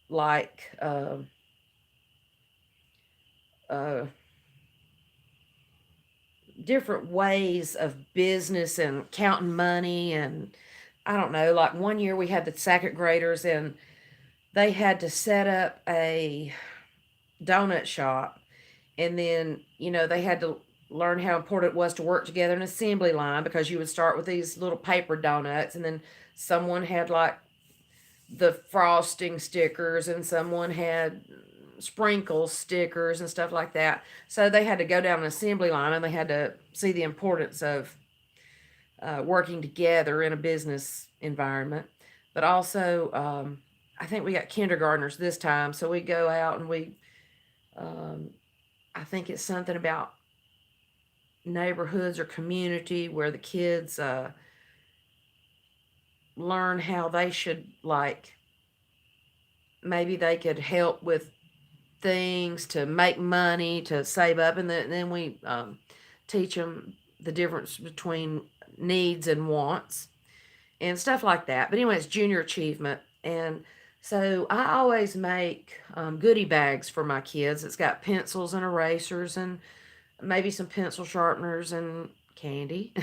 S1: like uh, different ways of business and counting money. And I don't know, like one year we had the second graders, and they had to set up a donut shop, and then they had to learn how important it was to work together in an assembly line, because you would start with these little paper donuts, and then someone had like the frosting stickers, and someone had sprinkles stickers and stuff like that. So they had to go down an assembly line, and they had to see the importance of working together in a business environment. But also, I think we got kindergartners this time, so we go out and um, I think it's something about neighborhoods or community where the kids learn how they should, like, maybe they could help with things to make money, to save up, and then we teach them the difference between needs and wants and stuff like that. But anyway, it's junior achievement. And so I always make goodie bags for my kids. It's got pencils and erasers and maybe some pencil sharpeners and candy.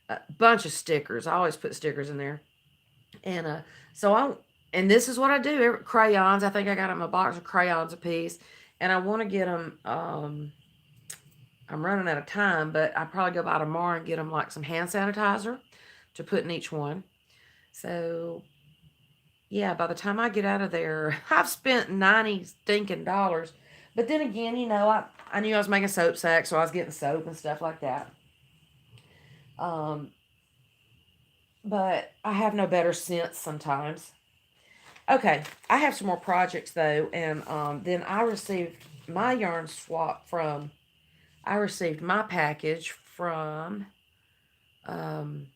S1: A bunch of stickers. I always put stickers in there. And so and this is what I do. Crayons. I think I got them a box of crayons a piece. And I want to get them, I'm running out of time, but I probably go by tomorrow and get them like some hand sanitizer to put in each one. So yeah, by the time I get out of there, I've spent 90 stinking dollars. But then again, I knew I was making soap sacks, so I was getting soap and stuff like that. Um, but I have no better sense sometimes. Okay, I have some more projects though, and then I received my yarn swap from. I received my package from. Um,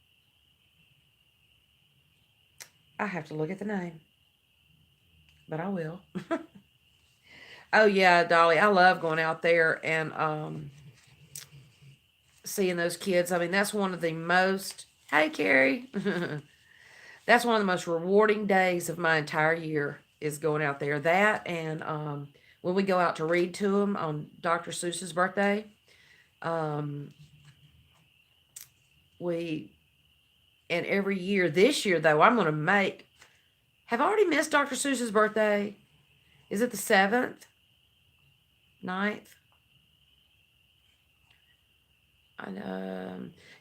S1: I have to look at the name, but I will. Oh yeah, Dolly, I love going out there and seeing those kids. I mean, that's one of the most. Hey, Carrie. That's one of the most rewarding days of my entire year, is going out there. That, and when we go out to read to them on Dr. Seuss's birthday, um, we and every year. This year though, I'm going to make. Have I already missed Dr. Seuss's birthday? Is it the 7th, 9th?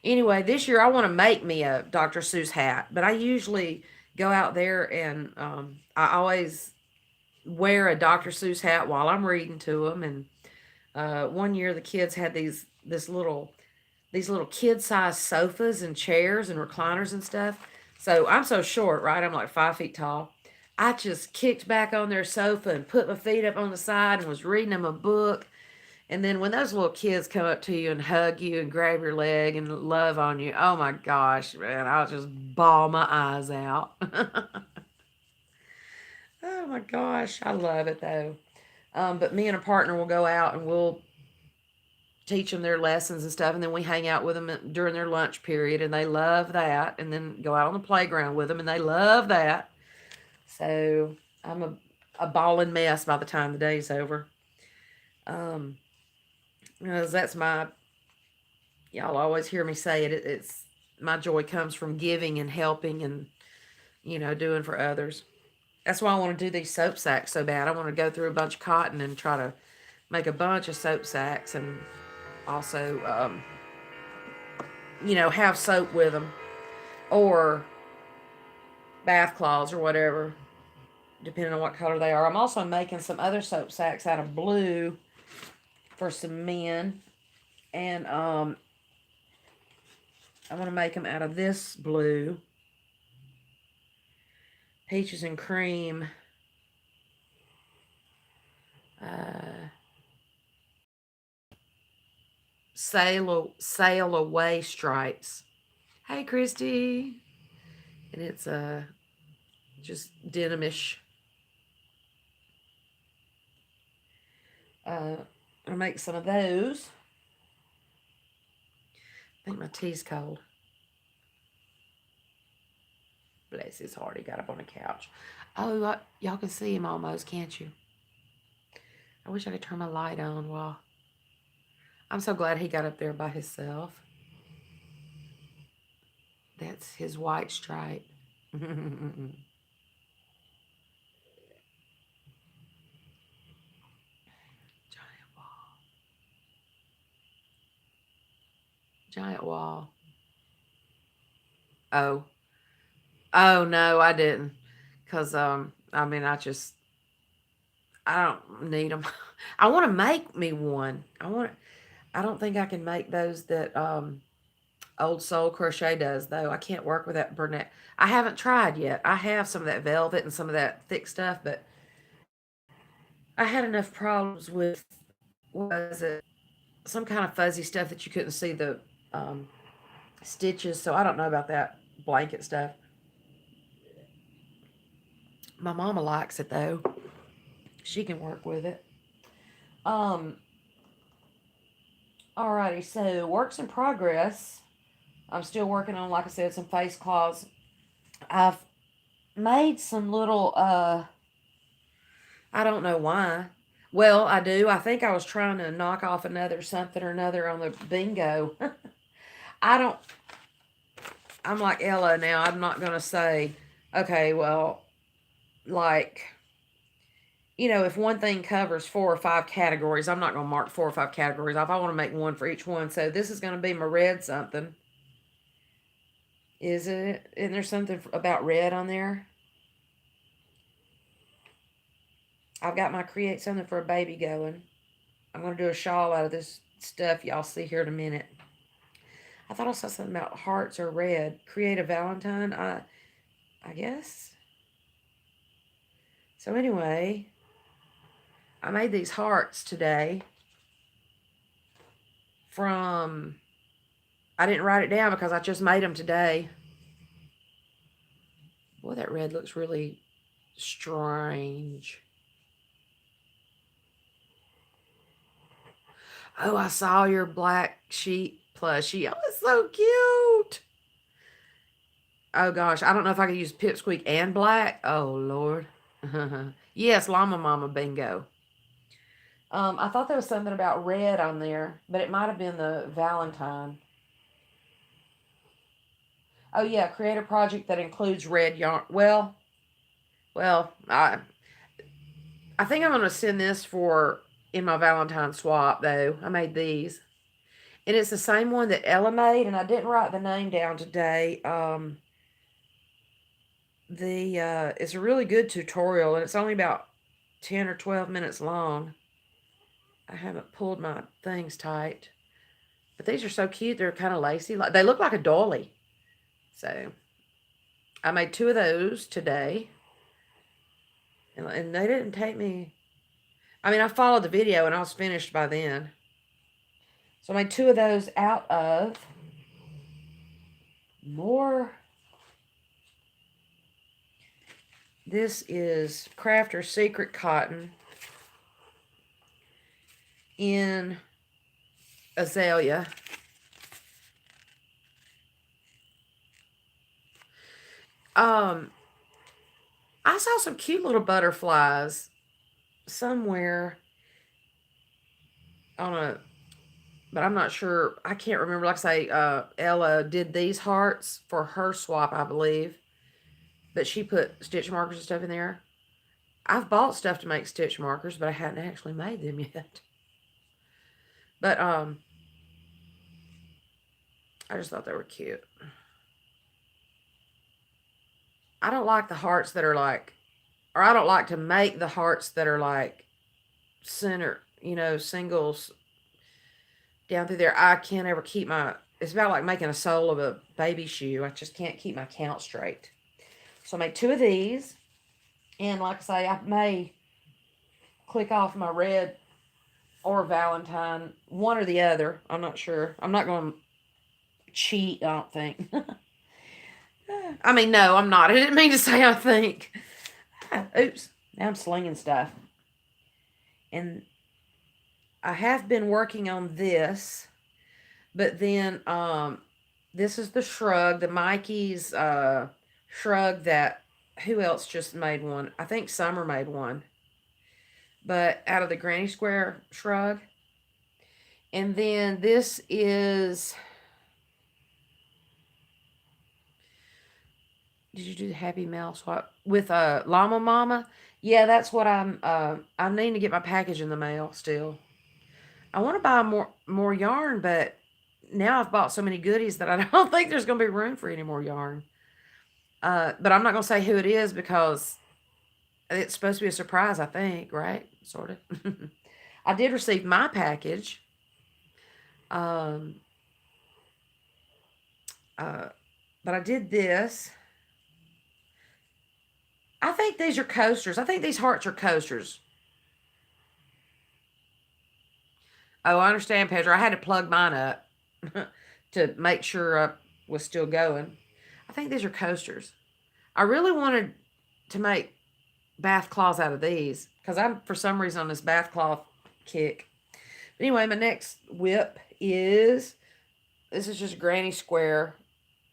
S1: Anyway, this year I want to make me a Dr. Seuss hat, but I usually go out there and I always wear a Dr. Seuss hat while I'm reading to them. And one year the kids had these little kid-sized sofas and chairs and recliners and stuff. So I'm so short, right? I'm like 5 feet tall. I just kicked back on their sofa and put my feet up on the side and was reading them a book. And then when those little kids come up to you and hug you and grab your leg and love on you, oh my gosh, man, I'll just bawl my eyes out. Oh my gosh, I love it though. But me and a partner will go out and we'll teach them their lessons and stuff, and then we hang out with them during their lunch period, and they love that, and then go out on the playground with them, and they love that. So I'm a ball and mess by the time the day's over. Um, because that's my, y'all always hear me say it, it's my joy comes from giving and helping and, doing for others. That's why I want to do these soap sacks so bad. I want to go through a bunch of cotton and try to make a bunch of soap sacks, and also, have soap with them, or bath cloths or whatever, depending on what color they are. I'm also making some other soap sacks out of blue for some men, and I want to make them out of this blue, peaches and cream, sail away stripes. Hey, Christy. And it's just denimish. I'll make some of those. I think my tea's cold. Bless his heart, he got up on the couch. Oh, y'all can see him almost, can't you? I wish I could turn my light on while... I'm so glad he got up there by himself. That's his white stripe. Giant wall. Giant wall. Oh. Oh, no, I didn't. Because, I don't need them. I want to make me one. I don't think I can make those that Old Soul Crochet does, though. I can't work with that Burnett. I haven't tried yet. I have some of that velvet and some of that thick stuff, but I had enough problems with, what was it, some kind of fuzzy stuff that you couldn't see the stitches, so I don't know about that blanket stuff. My mama likes it, though. She can work with it. Alrighty, so works in progress. I'm still working on, like I said, some face cloths. I've made some little, I don't know why. Well, I do. I think I was trying to knock off another something or another on the bingo. I'm like Ella now. I'm not going to say, okay, well, like, if one thing covers 4 or 5 categories, I'm not going to mark 4 or 5 categories off. I want to make one for each one. So this is going to be my red something. Is it? Isn't there something about red on there? I've got my create something for a baby going. I'm going to do a shawl out of this stuff y'all see here in a minute. I thought I saw something about hearts or red. Create a Valentine, I guess. So anyway, I made these hearts today from... I didn't write it down because I just made them today. Boy, that red looks really strange. Oh, I saw your black sheep plushie. Oh, it's so cute. Oh, gosh. I don't know if I could use Pipsqueak and black. Oh, Lord. Yes, Llama Mama bingo. I thought there was something about red on there, but it might have been the Valentine. Oh, yeah, create a project that includes red yarn. Well, I think I'm going to send this for in my Valentine swap, though. I made these. And it's the same one that Ella made, and I didn't write the name down today. It's a really good tutorial, and it's only about 10 or 12 minutes long. I haven't pulled my things tight. But these are so cute. They're kind of lacy. They look like a dolly. So, I made 2 of those today. And they didn't take me... I followed the video, and I was finished by then. So, I made 2 of those out of more... This is Crafter's Secret Cotton in azalea. I saw some cute little butterflies somewhere on a, but I'm not sure. I can't remember. Like I say, Ella did these hearts for her swap, I believe, but she put stitch markers and stuff in there. I've bought stuff to make stitch markers, but I hadn't actually made them yet. But I just thought they were cute. I don't like the hearts that are like, or I don't like to make the hearts that are like center, singles down through there. I can't ever keep my, it's about like making a sole of a baby shoe. I just can't keep my count straight. So I made 2 of these. And like I say, I may click off my red or Valentine, one or the other. I'm not sure. I'm not going to cheat, I don't think. I mean, no, I'm not. I didn't mean to say I think. Oops. Now I'm slinging stuff. And I have been working on this, but then this is the Shrug, the Mikey's Shrug that, who else just made one? I think Summer made one. But out of the Granny Square Shrug. And then this is, did you do the Happy Mail swap with Llama Mama? Yeah, that's what I need to get my package in the mail still. I want to buy more yarn, but now I've bought so many goodies that I don't think there's going to be room for any more yarn. But I'm not going to say who it is because it's supposed to be a surprise, I think, right? Sort of. I did receive my package. But I did this. I think these are coasters. I think these hearts are coasters. Oh, I understand, Pedro. I had to plug mine up to make sure I was still going. I think these are coasters. I really wanted to make bath cloths out of these because I'm, for some reason, on this bath cloth kick. But anyway, my next whip is, this is just Granny Square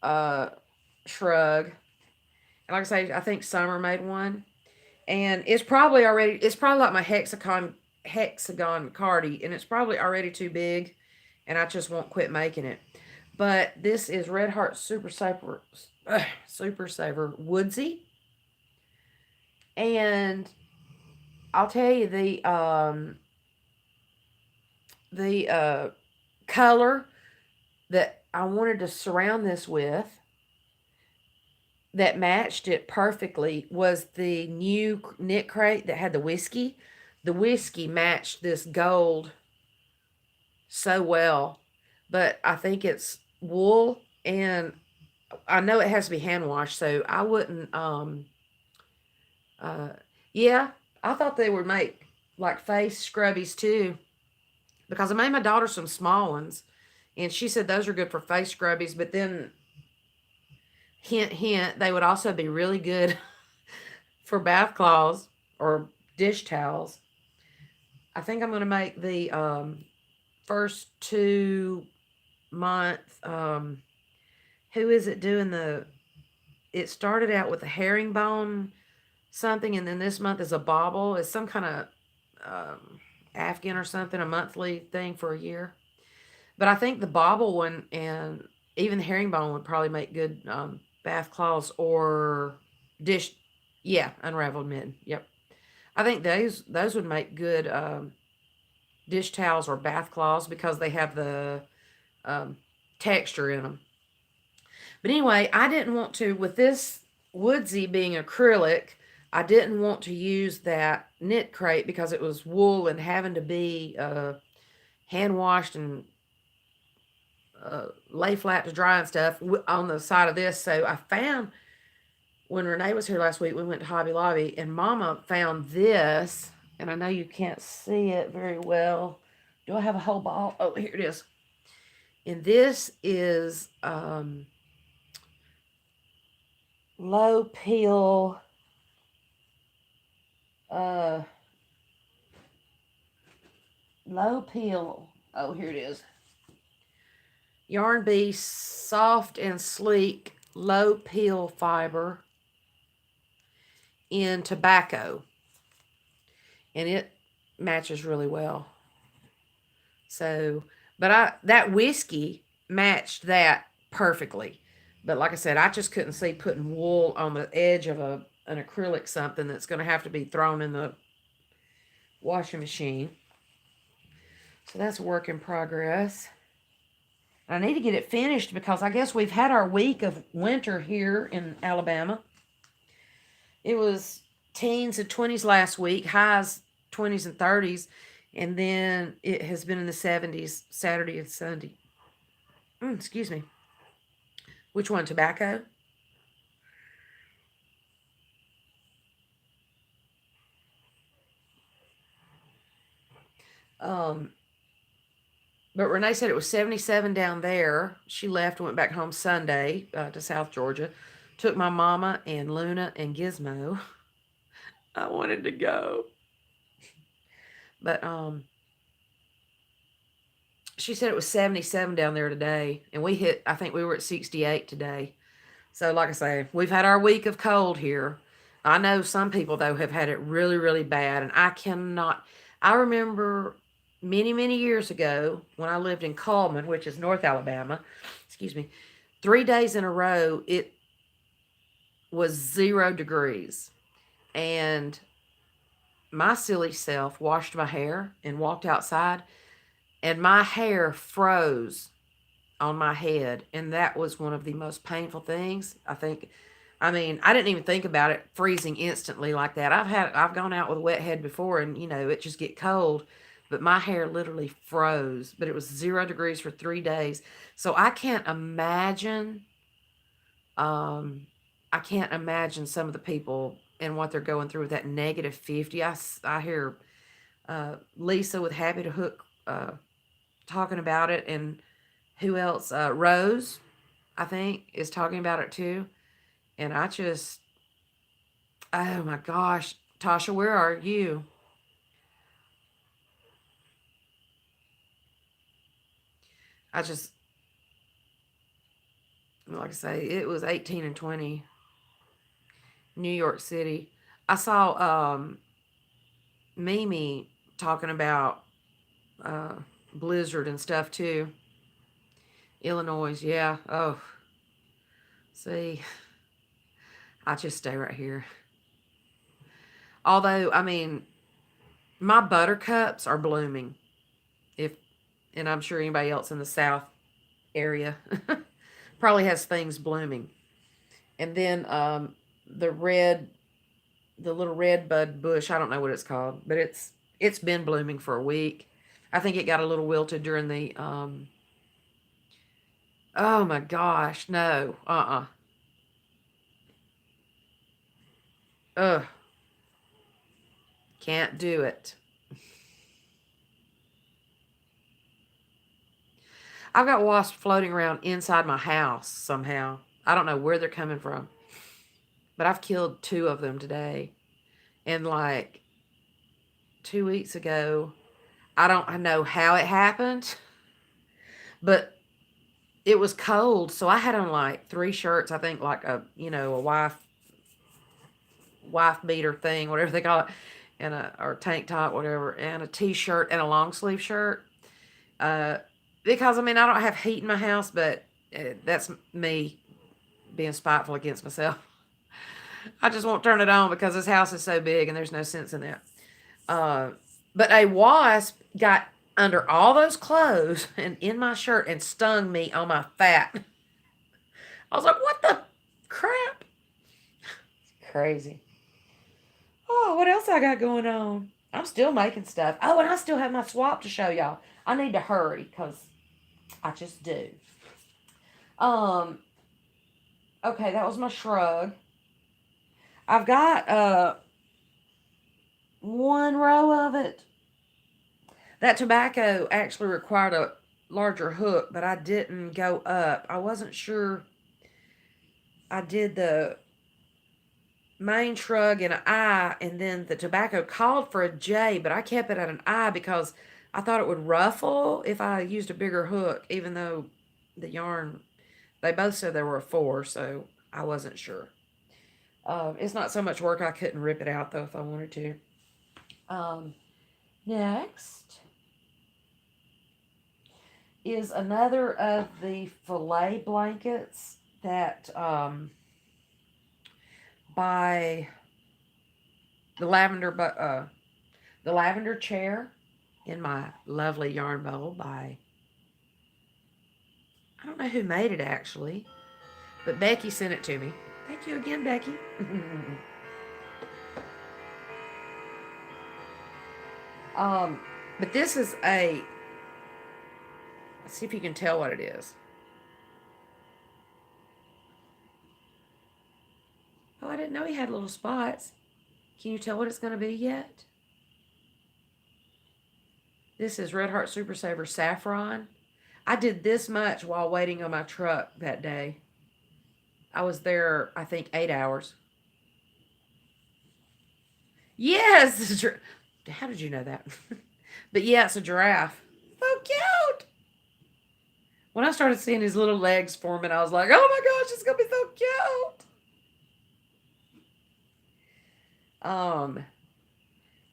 S1: Shrug. And like I say, I think Summer made one. And it's probably like my hexagon cardi, and it's probably already too big, and I just won't quit making it. But this is Red Heart Super Saver Woodsy. And I'll tell you the color that I wanted to surround this with that matched it perfectly was the new knit crate that had the whiskey. The whiskey matched this gold so well, but I think it's wool, and I know it has to be hand washed, so I wouldn't yeah, I thought they would make like face scrubbies too, because I made my daughter some small ones, and she said those are good for face scrubbies, but then hint hint, they would also be really good for bath cloths or dish towels. I think I'm going to make the first 2 month. Who is it doing the? It started out with a herringbone something, and then this month is a bauble. It's some kind of Afghan or something, a monthly thing for a year. But I think the bauble one and even the herringbone would probably make good bath cloths or dish. Yeah, unraveled mitten. Yep. I think those would make good dish towels or bath cloths because they have the texture in them. But anyway, I didn't want to, with this woodsy being acrylic, I didn't want to use that knit crate because it was wool and having to be hand washed and lay flat to dry and stuff on the side of this. So I found, when Renee was here last week, we went to Hobby Lobby, and Mama found this, and I know you can't see it very well. Do I have a whole ball? Oh, here it is. And this is low peel low peel. Oh, here it is. Yarn Bee Soft and Sleek Low Peel Fiber in tobacco. And it matches really well. So, but that whiskey matched that perfectly. But like I said, I just couldn't see putting wool on the edge of an acrylic something that's going to have to be thrown in the washing machine. So that's a work in progress. I need to get it finished because I guess we've had our week of winter here in Alabama. It was teens and 20s last week, highs 20s and 30s, and then it has been in the 70s Saturday and Sunday. Excuse me. Which one? Tobacco? But Renee said it was 77 down there. She left and went back home Sunday to South Georgia. Took my mama and Luna and Gizmo. I wanted to go. But she said it was 77 down there today. And I think we were at 68 today. So like I say, we've had our week of cold here. I know some people, though, have had it really, really bad. And I remember many, many years ago when I lived in Coleman, which is North Alabama, 3 days in a row, it was 0 degrees. And my silly self washed my hair and walked outside, and my hair froze on my head. And that was one of the most painful things, I think. I didn't even think about it freezing instantly like that. I've gone out with a wet head before, and it just get cold, but my hair literally froze. But it was 0 degrees for 3 days, so I can't imagine. I can't imagine some of the people and what they're going through with that negative 50. I hear Lisa with Happy to Hook talking about it, and who else? Rose, I think, is talking about it too. And oh my gosh, Tasha, where are you? Like I say, it was 18 and 20, New York City. I saw Mimi talking about blizzard and stuff too. Illinois, yeah. Oh, see, I just stay right here. Although, my buttercups are blooming. And I'm sure anybody else in the South area probably has things blooming. And then the little red bud bush, I don't know what it's called, but it's been blooming for a week. I think it got a little wilted during the oh my gosh, no. Ugh. Can't do it. I've got wasps floating around inside my house somehow. I don't know where they're coming from. But I've killed 2 of them today. And like 2 weeks ago, I don't know how it happened, but it was cold, so I had on like 3 shirts, I think, like a wife beater thing, whatever they call it, and or tank top, whatever, and a t-shirt and a long sleeve shirt. Because I don't have heat in my house, but that's me being spiteful against myself. I just won't turn it on because this house is so big and there's no sense in that. But a wasp got under all those clothes and in my shirt and stung me on my fat. I was like, what the crap? Crazy. Oh, what else I got going on? I'm still making stuff. Oh, and I still have my swap to show y'all. I need to hurry because I just do. Okay, that was my shrug. I've got one row of it. That tobacco actually required a larger hook, but I didn't go up. I wasn't sure. I did the main shrug in an I, and then the tobacco called for a J, but I kept it at an I because I thought it would ruffle if I used a bigger hook, even though the yarn, they both said there were 4, so I wasn't sure. It's not so much work I couldn't rip it out, though, if I wanted to. Next is another of the filet blankets that by the lavender chair in my lovely yarn bowl by, I don't know who made it actually, but Becky sent it to me. Thank you again, Becky. But this is a, let's see if you can tell what it is. Oh, I didn't know he had little spots. Can you tell what it's going to be yet? This is Red Heart Super Saver Saffron. I did this much while waiting on my truck that day. I was there, I think, 8 hours. Yes! How did you know that? But yeah, it's a giraffe. So cute! When I started seeing his little legs forming, I was like, oh my gosh, it's going to be so cute!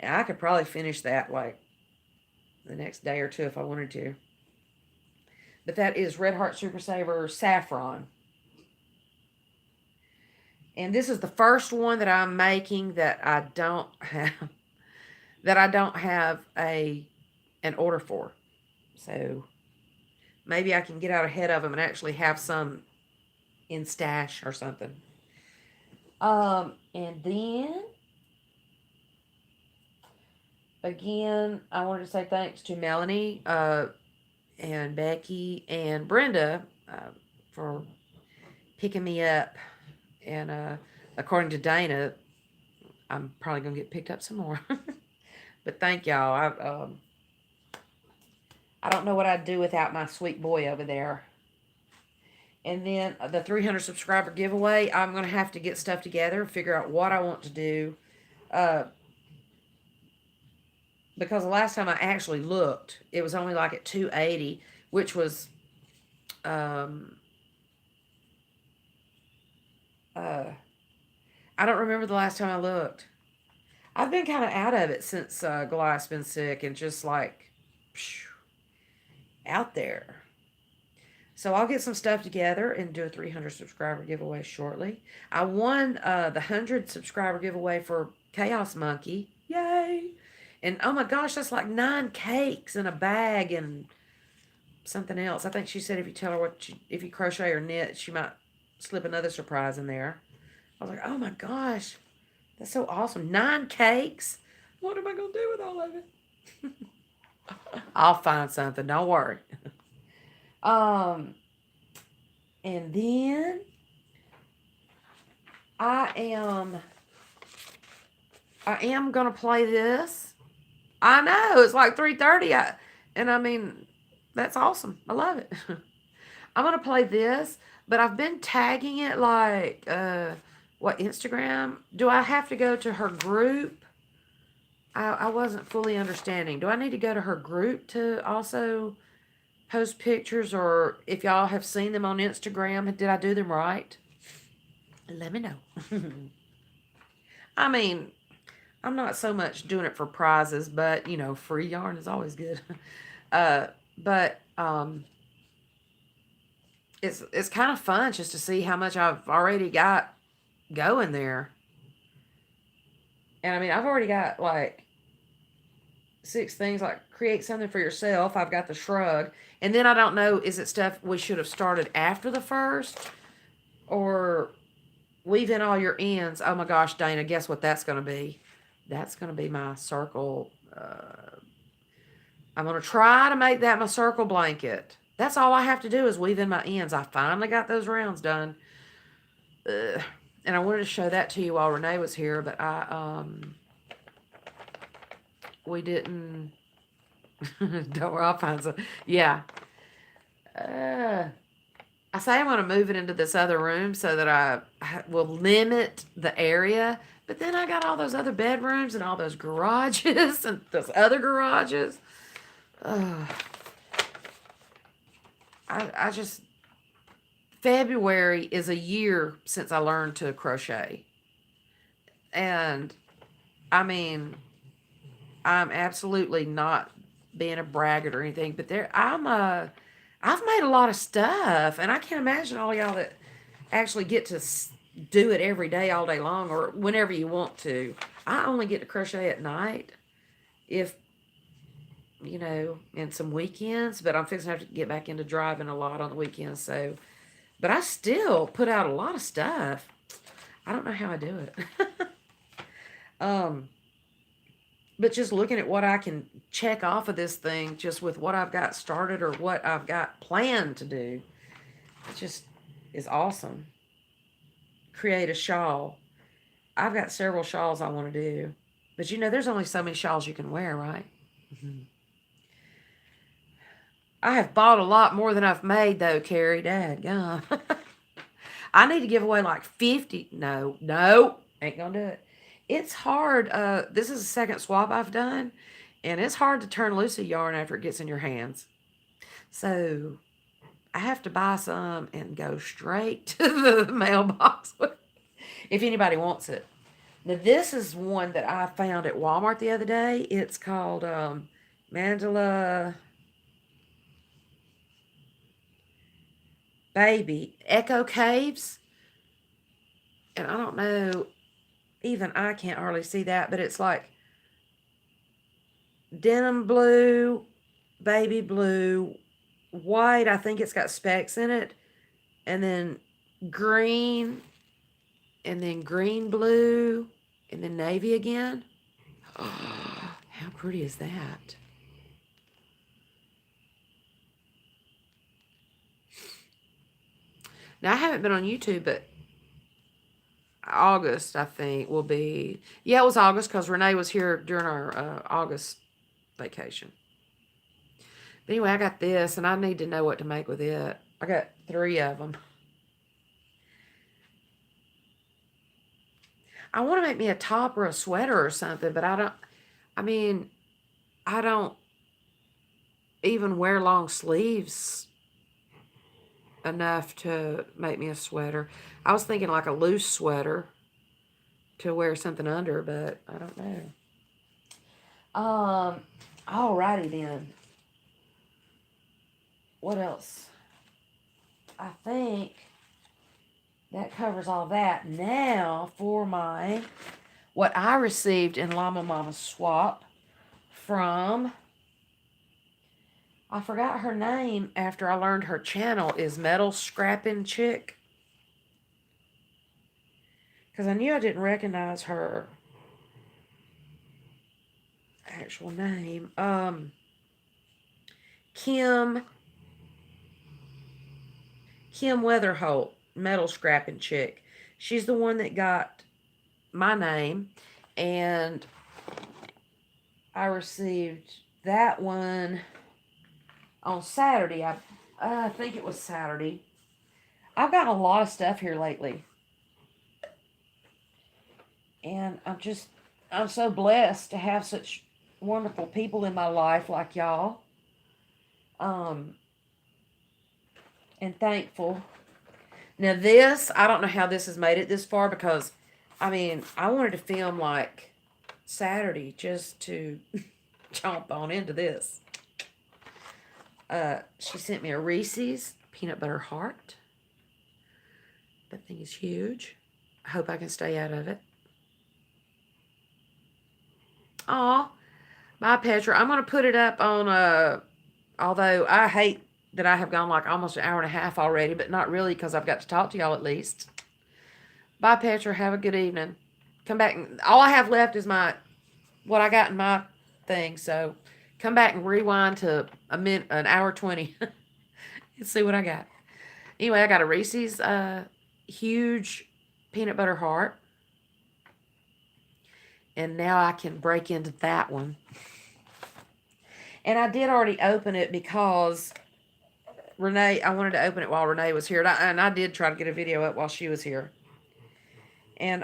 S1: And I could probably finish that, like, the next day or two if I wanted to. But that is Red Heart Super Saver Saffron. And this is the first one that I'm making that I don't have an order for. So maybe I can get out ahead of them and actually have some in stash or something. And then again, I wanted to say thanks to Melanie and Becky and Brenda for picking me up. And according to Dana, I'm probably going to get picked up some more. But thank y'all. I don't know what I'd do without my sweet boy over there. And then the 300 subscriber giveaway, I'm going to have to get stuff together, figure out what I want to do. Because the last time I actually looked, it was only like at 280, which was I don't remember the last time I looked. I've been kind of out of it since Goliath's been sick and just like out there. So I'll get some stuff together and do a 300 subscriber giveaway shortly. I won the 100 subscriber giveaway for Chaos Monkey. Yay! And oh my gosh, that's like 9 cakes in a bag and something else. I think she said if you tell her if you crochet or knit, she might slip another surprise in there. I was like, oh my gosh, that's so awesome. 9 cakes? What am I going to do with all of it? I'll find something. Don't worry. And then I am going to play this. I know, it's like 3:30. And I mean, that's awesome. I love it. I'm going to play this, but I've been tagging it like, Instagram? Do I have to go to her group? I wasn't fully understanding. Do I need to go to her group to also post pictures? Or if y'all have seen them on Instagram, did I do them right? Let me know. I mean, I'm not so much doing it for prizes, but, you know, free yarn is always good. But it's kind of fun just to see how much I've already got going there. And I mean, I've already got like 6 things, like create something for yourself. I've got the Shrug. And then I don't know, is it stuff we should have started after the first? Or weave in all your ends. Oh my gosh, Dana, guess what that's going to be? That's going to be my circle. I'm going to try to make that my circle blanket. That's all I have to do is weave in my ends. I finally got those rounds done. And I wanted to show that to you while Renee was here, but we didn't. Don't worry, I'll find some. Yeah. I say I'm going to move it into this other room so that I will limit the area. But then I got all those other bedrooms and all those garages and those other garages. I just February is a year since I learned to crochet. And I mean, I'm absolutely not being a braggart or anything, but I've made a lot of stuff, and I can't imagine all y'all that actually get to do it every day, all day long, or whenever you want to. I only get to crochet at night, if in some weekends, but I'm fixing to have to get back into driving a lot on the weekends. So, but I still put out a lot of stuff. I don't know how I do it. um, but just looking at what I can check off of this thing, just with what I've got started or what I've got planned to do, it just is awesome. Create a shawl. I've got several shawls I want to do. But there's only so many shawls you can wear, right? Mm-hmm. I have bought a lot more than I've made, though, Carrie. Dadgum. I need to give away like 50. No, ain't going to do it. It's hard. This is the second swap I've done, and it's hard to turn loose a yarn after it gets in your hands. So I have to buy some and go straight to the mailbox if anybody wants it. Now, this is one that I found at Walmart the other day. It's called Mandala Baby Echo Caves. And I don't know, even I can't hardly see that, but it's like denim blue, baby blue, white. I think it's got specks in it. And then green, and then green blue, and then navy again. Oh, how pretty is that? Now, I haven't been on YouTube, but August, I think, will be... Yeah, it was August because Renee was here during our August vacation. But anyway, I got this, and I need to know what to make with it. I got 3 of them. I want to make me a top or a sweater or something, but I don't even wear long sleeves enough to make me a sweater. I was thinking like a loose sweater to wear something under, but I don't know. Alrighty then. What else? I think that covers all that. Now for what I received in Llama Mama Swap from, I forgot her name after I learned her channel is Metal Scrapping Chick. Because I knew I didn't recognize her actual name. Kim Weatherholt, Metal Scrapping Chick. She's the one that got my name, and I received that one on Saturday. I think it was Saturday. I've gotten a lot of stuff here lately, and I'm so blessed to have such wonderful people in my life like y'all. And thankful. Now this, I don't know how this has made it this far, because I wanted to film like Saturday just to jump on into this. She sent me a Reese's peanut butter heart. That thing is huge. I hope I can stay out of it. Aw, bye Petra. I'm going to put it up on, although I hate that I have gone like almost an hour and a half already, but not really, because I've got to talk to y'all at least. Bye Petra. Have a good evening. Come back. All I have left is what I got in my thing, so come back and rewind to an hour 20. Let's see what I got. Anyway, I got a Reese's huge peanut butter heart. And now I can break into that one. And I did already open it because Renee, I wanted to open it while Renee was here. And I did try to get a video up while she was here. And,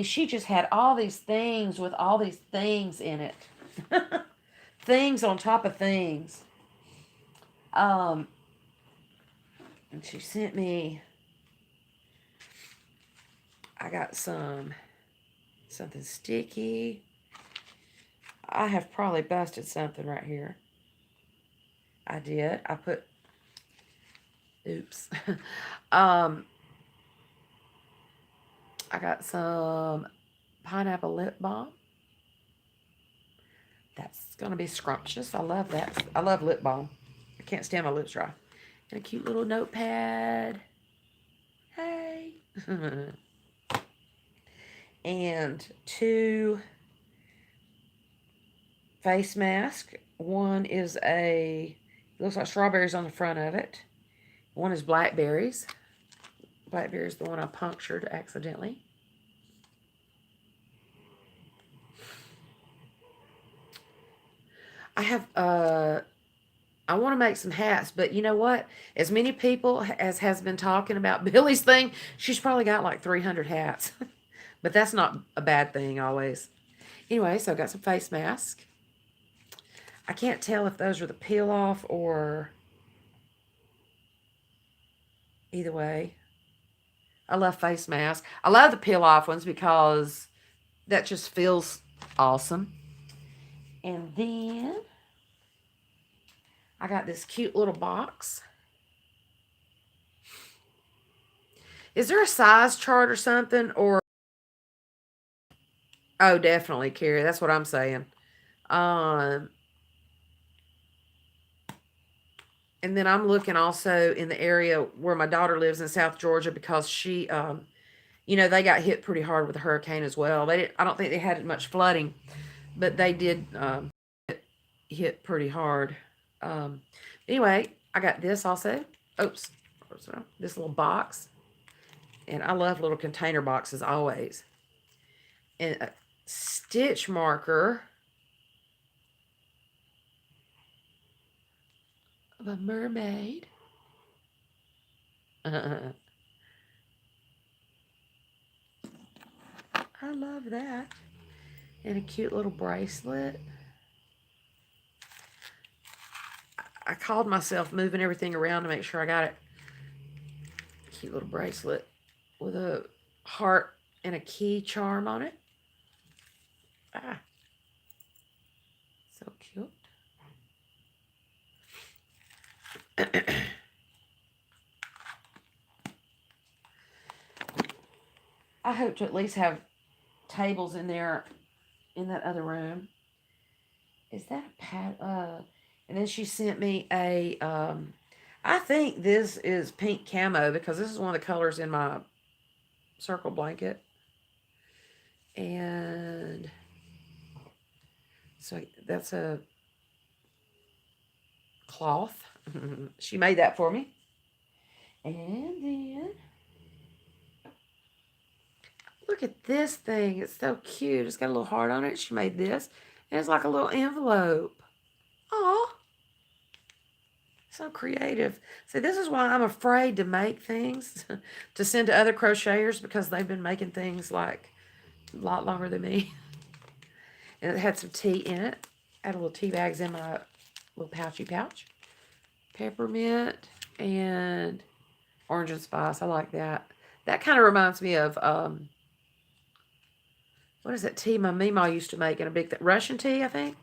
S1: she just had all these things with all these things in it. Things on top of things. And she sent me, I got something sticky. I have probably busted something right here. I did. I put, oops. I got some pineapple lip balm. That's going to be scrumptious. I love that. I love lip balm. I can't stand my lips dry. And a cute little notepad. Hey. And 2 face masks. One is it looks like strawberries on the front of it. One is blackberries. Blackberry is the one I punctured accidentally. I have, I want to make some hats, but you know what? As many people as has been talking about Billy's thing, she's probably got like 300 hats. But that's not a bad thing always. Anyway, so I got some face masks. I can't tell if those are the peel off or either way. I love face masks. I love the peel off ones because that just feels awesome. And then I got this cute little box. Is there a size chart or something? Or oh, definitely, Carrie. That's what I'm saying. And then I'm looking also in the area where my daughter lives in South Georgia because she, you know, they got hit pretty hard with a hurricane as well. I don't think they had much flooding, but they did hit pretty hard. Anyway, I got this also. Oops, this little box, and I love little container boxes always. And a stitch marker of a mermaid. I love that. And a cute little bracelet. I called myself moving everything around to make sure I got it. Cute little bracelet with a heart and a key charm on it. Ah, so cute. I hope to at least have tables in there in that other room. Is that a pad? And then she sent me a, I think this is pink camo because this is one of the colors in my circle blanket. And so that's a cloth. She made that for me. And then look at this thing. It's so cute. It's got a little heart on it. She made this. And it's like a little envelope. Aw. So creative. See, this is why I'm afraid to make things to send to other crocheters because they've been making things like a lot longer than me. And it had some tea in it. I had a little tea bags in my little pouchy pouch. Peppermint and orange and spice. I like that. That kind of reminds me of, what is that tea my Meemaw used to make in a big Russian tea, I think?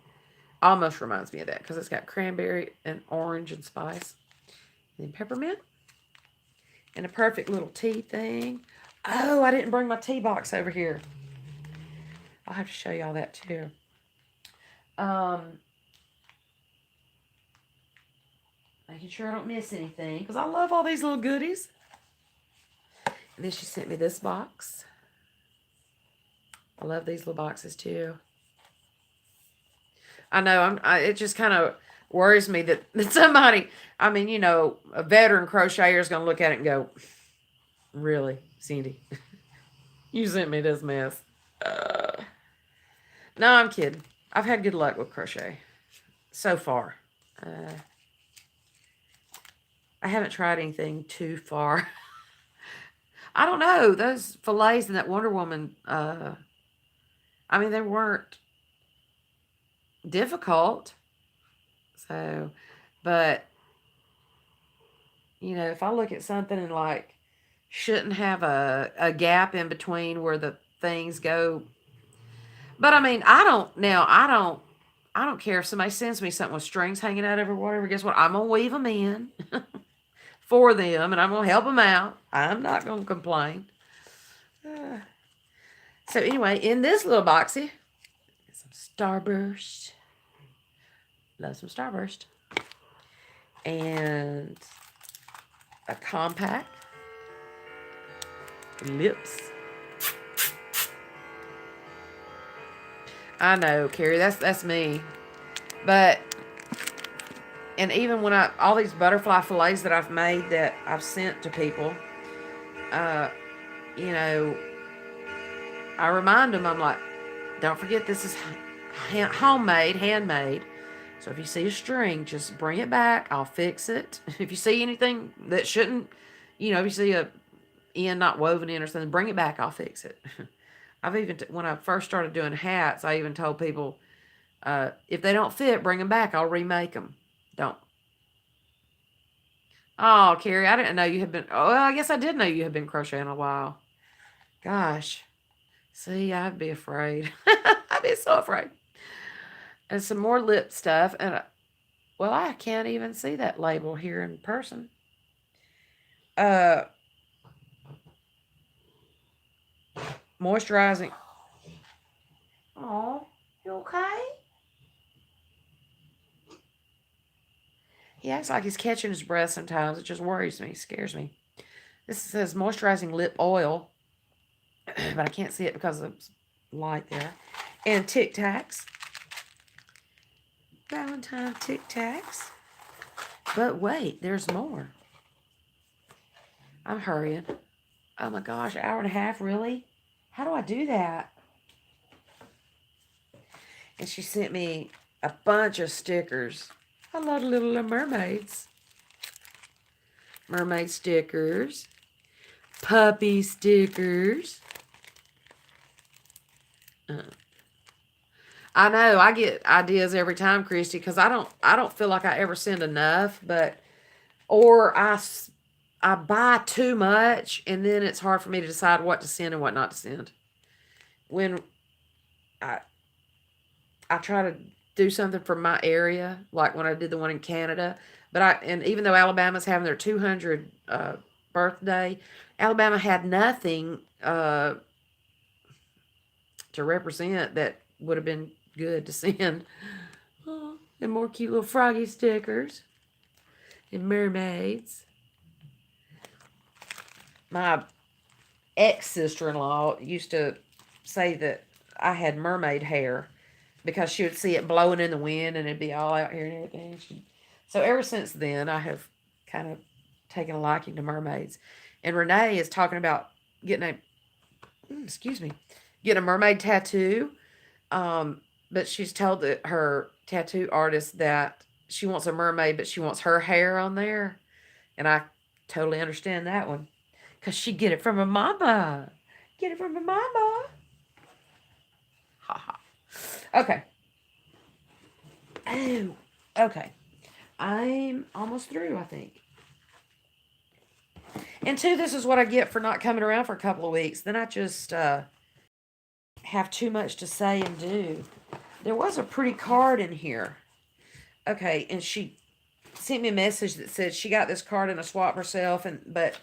S1: Almost reminds me of that because it's got cranberry and orange and spice. And then peppermint. And a perfect little tea thing. Oh, I didn't bring my tea box over here. I'll have to show y'all that too. Making sure I don't miss anything because I love all these little goodies. And then she sent me this box. I love these little boxes too. I know it just kind of worries me that somebody, I mean, you know, a veteran crocheter is going to look at it and go, really, Cindy, you sent me this mess. No, I'm kidding. I've had good luck with crochet so far. I haven't tried anything too far. I don't know. Those fillets and that Wonder Woman, I mean, they weren't difficult. So, but You know, if I look at something and like shouldn't have a gap in between where the things go. But I mean, I don't care if somebody sends me something with strings hanging out over whatever. Guess what? I'm gonna weave them in for them, and I'm gonna help them out. I'm not gonna complain. Uh, so anyway, in this little boxy, some Starburst. Love some Starburst. And a compact lips. I know, Carrie, that's me. But and even when all these butterfly fillets that I've made that I've sent to people, uh, you know, I remind them, I'm like, don't forget this is homemade, handmade. So if you see a string, just bring it back. I'll fix it. If you see anything that shouldn't, if you see a end not woven in or something, bring it back. I'll fix it. I've even, when I first started doing hats, I even told people, if they don't fit, bring them back. I'll remake them. Don't. Oh, Carrie, I didn't know you had been, oh, I guess I did know you had been crocheting a while. Gosh. See, I'd be afraid. I'd be so afraid. And some more lip stuff. And, well, I can't even see that label here in person. Moisturizing. Oh, you okay? He acts like he's catching his breath sometimes. It just worries me, scares me. This says Moisturizing Lip Oil, but I can't see it because of light there. And Tic Tacs. Valentine Tic Tacs. But wait, there's more. I'm hurrying. Oh my gosh, hour and a half, really? How do I do that? And she sent me a bunch of stickers. I love little mermaids. Mermaid stickers. Puppy stickers. I know I get ideas every time, Christy, because I don't feel like I ever send enough, or I buy too much, and then it's hard for me to decide what to send and what not to send. When I try to do something for my area, like when I did the one in Canada, and even though Alabama's having their 200 birthday, Alabama had nothing to represent that would have been good to send. Oh, and more cute little froggy stickers and mermaids. My ex-sister-in-law used to say that I had mermaid hair because she would see it blowing in the wind and it'd be all out here and everything. So ever since then, I have kind of taken a liking to mermaids. And Renee is talking about getting a mermaid tattoo. But she's told her tattoo artist that she wants a mermaid, but she wants her hair on there. And I totally understand that one. Because she get it from her mama. Get it from her mama. Ha ha. Okay. Oh, okay. I'm almost through, I think. And two, this is what I get for not coming around for a couple of weeks. Then I just have too much to say and do. There was a pretty card in here. Okay, and she sent me a message that said she got this card in a swap herself, but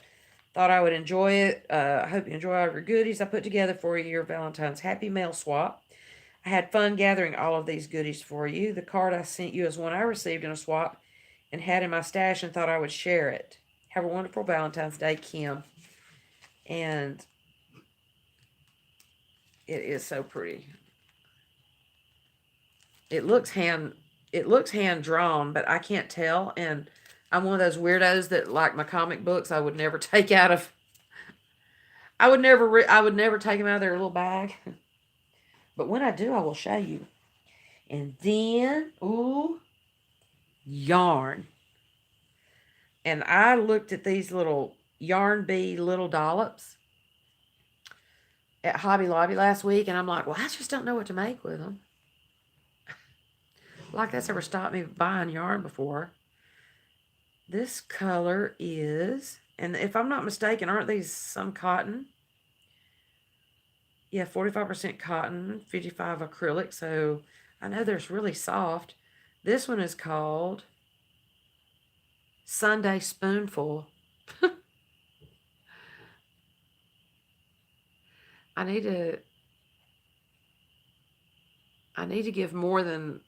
S1: thought I would enjoy it. I hope you enjoy all of your goodies I put together for you, your Valentine's Happy Mail Swap. I had fun gathering all of these goodies for you. The card I sent you is one I received in a swap and had in my stash and thought I would share it. Have a wonderful Valentine's Day, Kim. And it is so pretty. It looks hand drawn, but I can't tell. And I'm one of those weirdos that, like my comic books, I would never take out of. I would never take them out of their little bag. But when I do, I will show you. And then, ooh, yarn. And I looked at these little Yarn Bee little dollops at Hobby Lobby last week, and I'm like, well, I just don't know what to make with them. Like that's ever stopped me buying yarn before. This color is, and if I'm not mistaken, aren't these some cotton? Yeah, 45% cotton, 55 acrylic, so I know they're really soft. This one is called Sunday Spoonful. I need to give more than,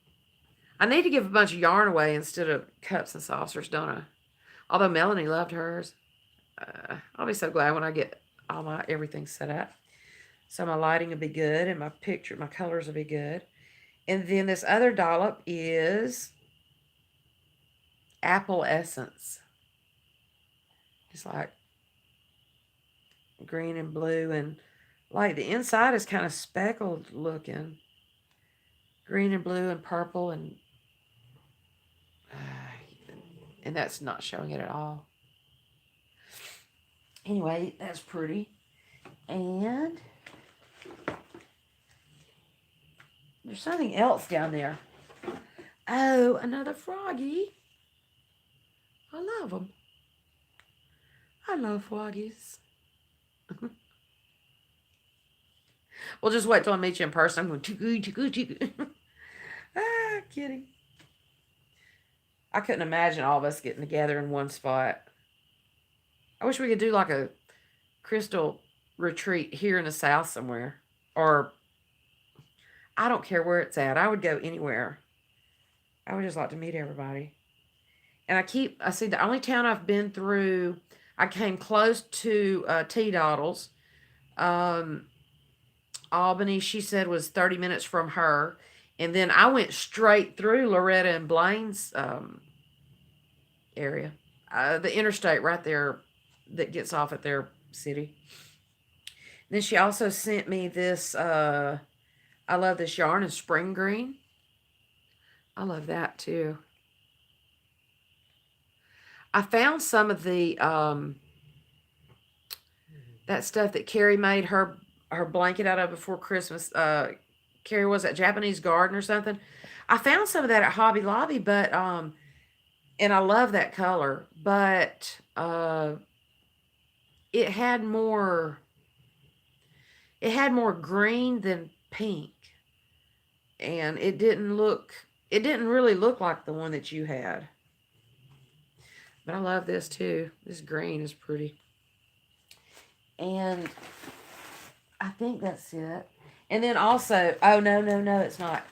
S1: I need to give a bunch of yarn away instead of cups and saucers, don't I? Although Melanie loved hers. I'll be so glad when I get all my everything set up. So my lighting will be good and my colors will be good. And then this other dollop is Apple Essence. It's like green and blue, and like the inside is kind of speckled looking. Green and blue and purple, and that's not showing it at all. Anyway, that's pretty. And there's something else down there. Oh, another froggy. I love them. I love froggies. We'll just wait till I meet you in person. I'm going, choo-goo. Ah, kidding. I couldn't imagine all of us getting together in one spot. I wish we could do like a crystal retreat here in the South somewhere. Or, I don't care where it's at. I would go anywhere. I would just like to meet everybody. And I see the only town I've been through, I came close to T-Doddles. Albany, she said, was 30 minutes from her. And then I went straight through Loretta and Blaine's area. The interstate right there that gets off at their city. And then she also sent me this, I love this yarn in spring green. I love that too. I found some of the, that stuff that Carrie made her blanket out of before Christmas. Carrie was at Japanese Garden or something. I found some of that at Hobby Lobby, but, and I love that color, but, it had more green than pink. And it didn't really look like the one that you had. But I love this too. This green is pretty. And I think that's it. And then also, oh, no, it's not.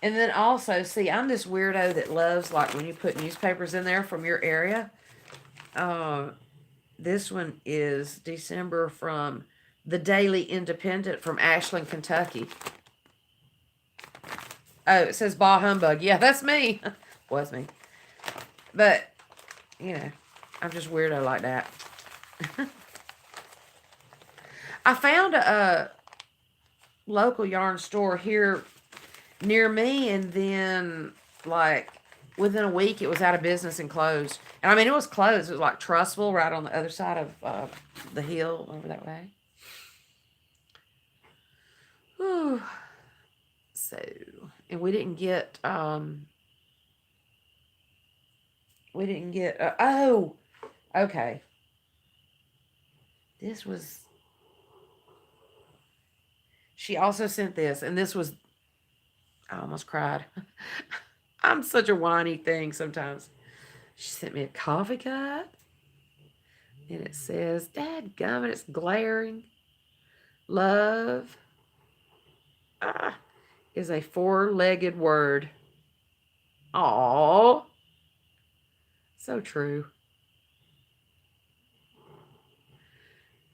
S1: And then also, see, I'm this weirdo that loves, like, when you put newspapers in there from your area. This one is December from the Daily Independent from Ashland, Kentucky. Oh, it says Bah Humbug. Yeah, that's me. Was me. But, you know, I'm just weirdo like that. I found a local yarn store here near me, and then, like, within a week, it was out of business and closed. And, I mean, it was closed. It was, like, Trussville right on the other side of the hill over that way. Whew. So, and we didn't get, oh, okay. This was, she also sent this, and this was, I almost cried. I'm such a whiny thing sometimes. She sent me a coffee cup, and it says, dadgummit, it's glaring. Love is a four-legged word. Aww. So true.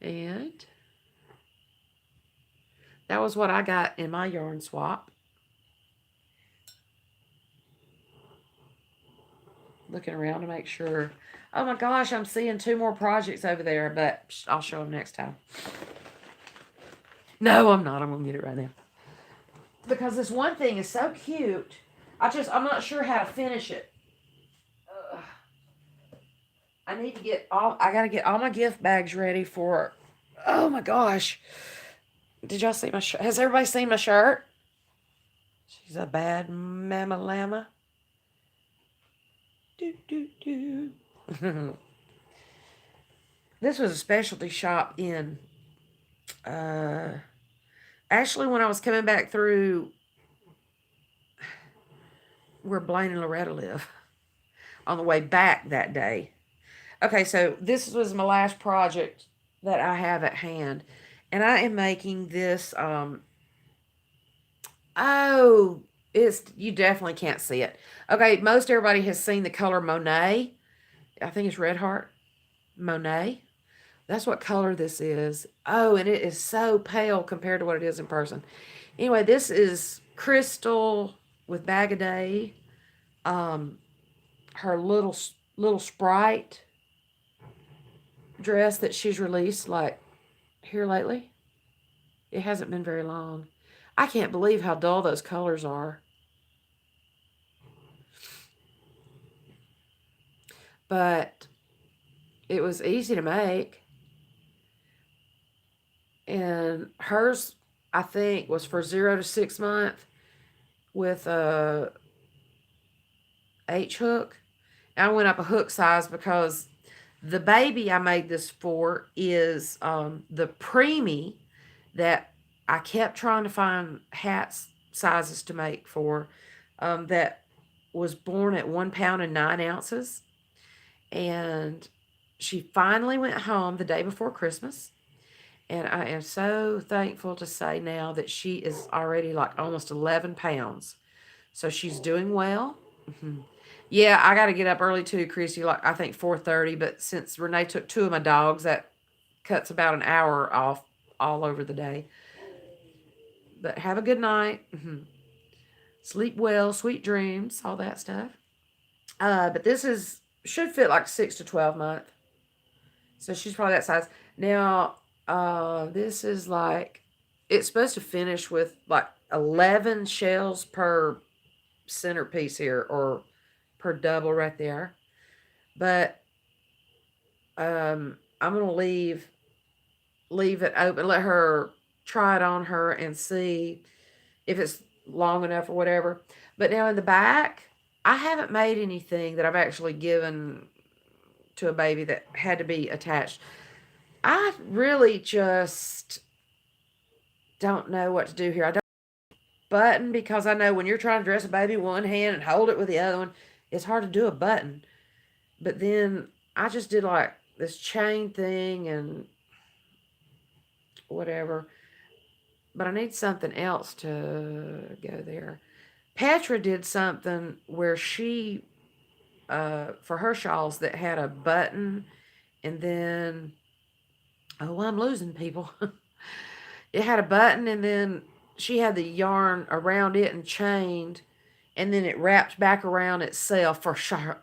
S1: And that was what I got in my yarn swap. Looking around to make sure. Oh my gosh, I'm seeing 2 more projects over there, but I'll show them next time. No, I'm not. I'm going to get it right now. Because this one thing is so cute. I'm not sure how to finish it. I got to get all my gift bags ready for, oh my gosh. Did y'all see my shirt? Has everybody seen my shirt? She's a bad mama llama. This was a specialty shop in, actually, when I was coming back through where Blaine and Loretta live on the way back that day. Okay, so this was my last project that I have at hand. And I am making this, oh, you definitely can't see it. Okay, most everybody has seen the color Monet. I think it's Red Heart. Monet. That's what color this is. Oh, and it is so pale compared to what it is in person. Anyway, this is Crystal with Bag a Day. Her little Sprite dress that she's released like here lately. It hasn't been very long. I can't believe how dull those colors are. But it was easy to make. And hers, I think, was for 0 to 6 months with a H hook. I went up a hook size because the baby I made this for is the preemie that I kept trying to find hats sizes to make for, that was born at 1 pound and 9 ounces. And she finally went home the day before Christmas. And I am so thankful to say now that she is already like almost 11 pounds. So she's doing well. Yeah, I got to get up early too, Chrissy, like I think 4:30. But since Renee took 2 of my dogs, that cuts about an hour off all over the day. But have a good night. Sleep well, sweet dreams, all that stuff. But this should fit like 6 to 12 months. So she's probably that size. Now, this is like, it's supposed to finish with like 11 shells per centerpiece here, or per double right there. But I'm gonna leave it open, let her try it on her and see if it's long enough or whatever. But now in the back, I haven't made anything that I've actually given to a baby that had to be attached. I really just don't know what to do here. I don't button, because I know when you're trying to dress a baby one hand and hold it with the other one, it's hard to do a button. But then I just did like this chain thing and whatever. But I need something else to go there. Petra did something where she, for her shawls, that had a button, and then, oh, I'm losing people. It had a button, and then she had the yarn around it and chained, and then it wrapped back around itself for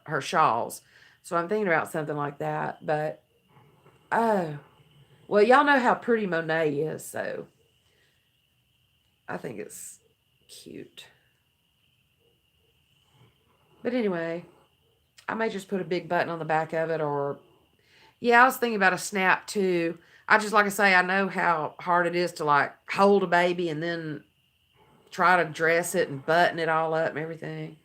S1: her shawls. So I'm thinking about something like that. But, oh, well, y'all know how pretty Monet is, so I think it's cute. But anyway, I may just put a big button on the back of it, or, yeah, I was thinking about a snap too. I just, like I say, I know how hard it is to like hold a baby and then try to dress it and button it all up and everything.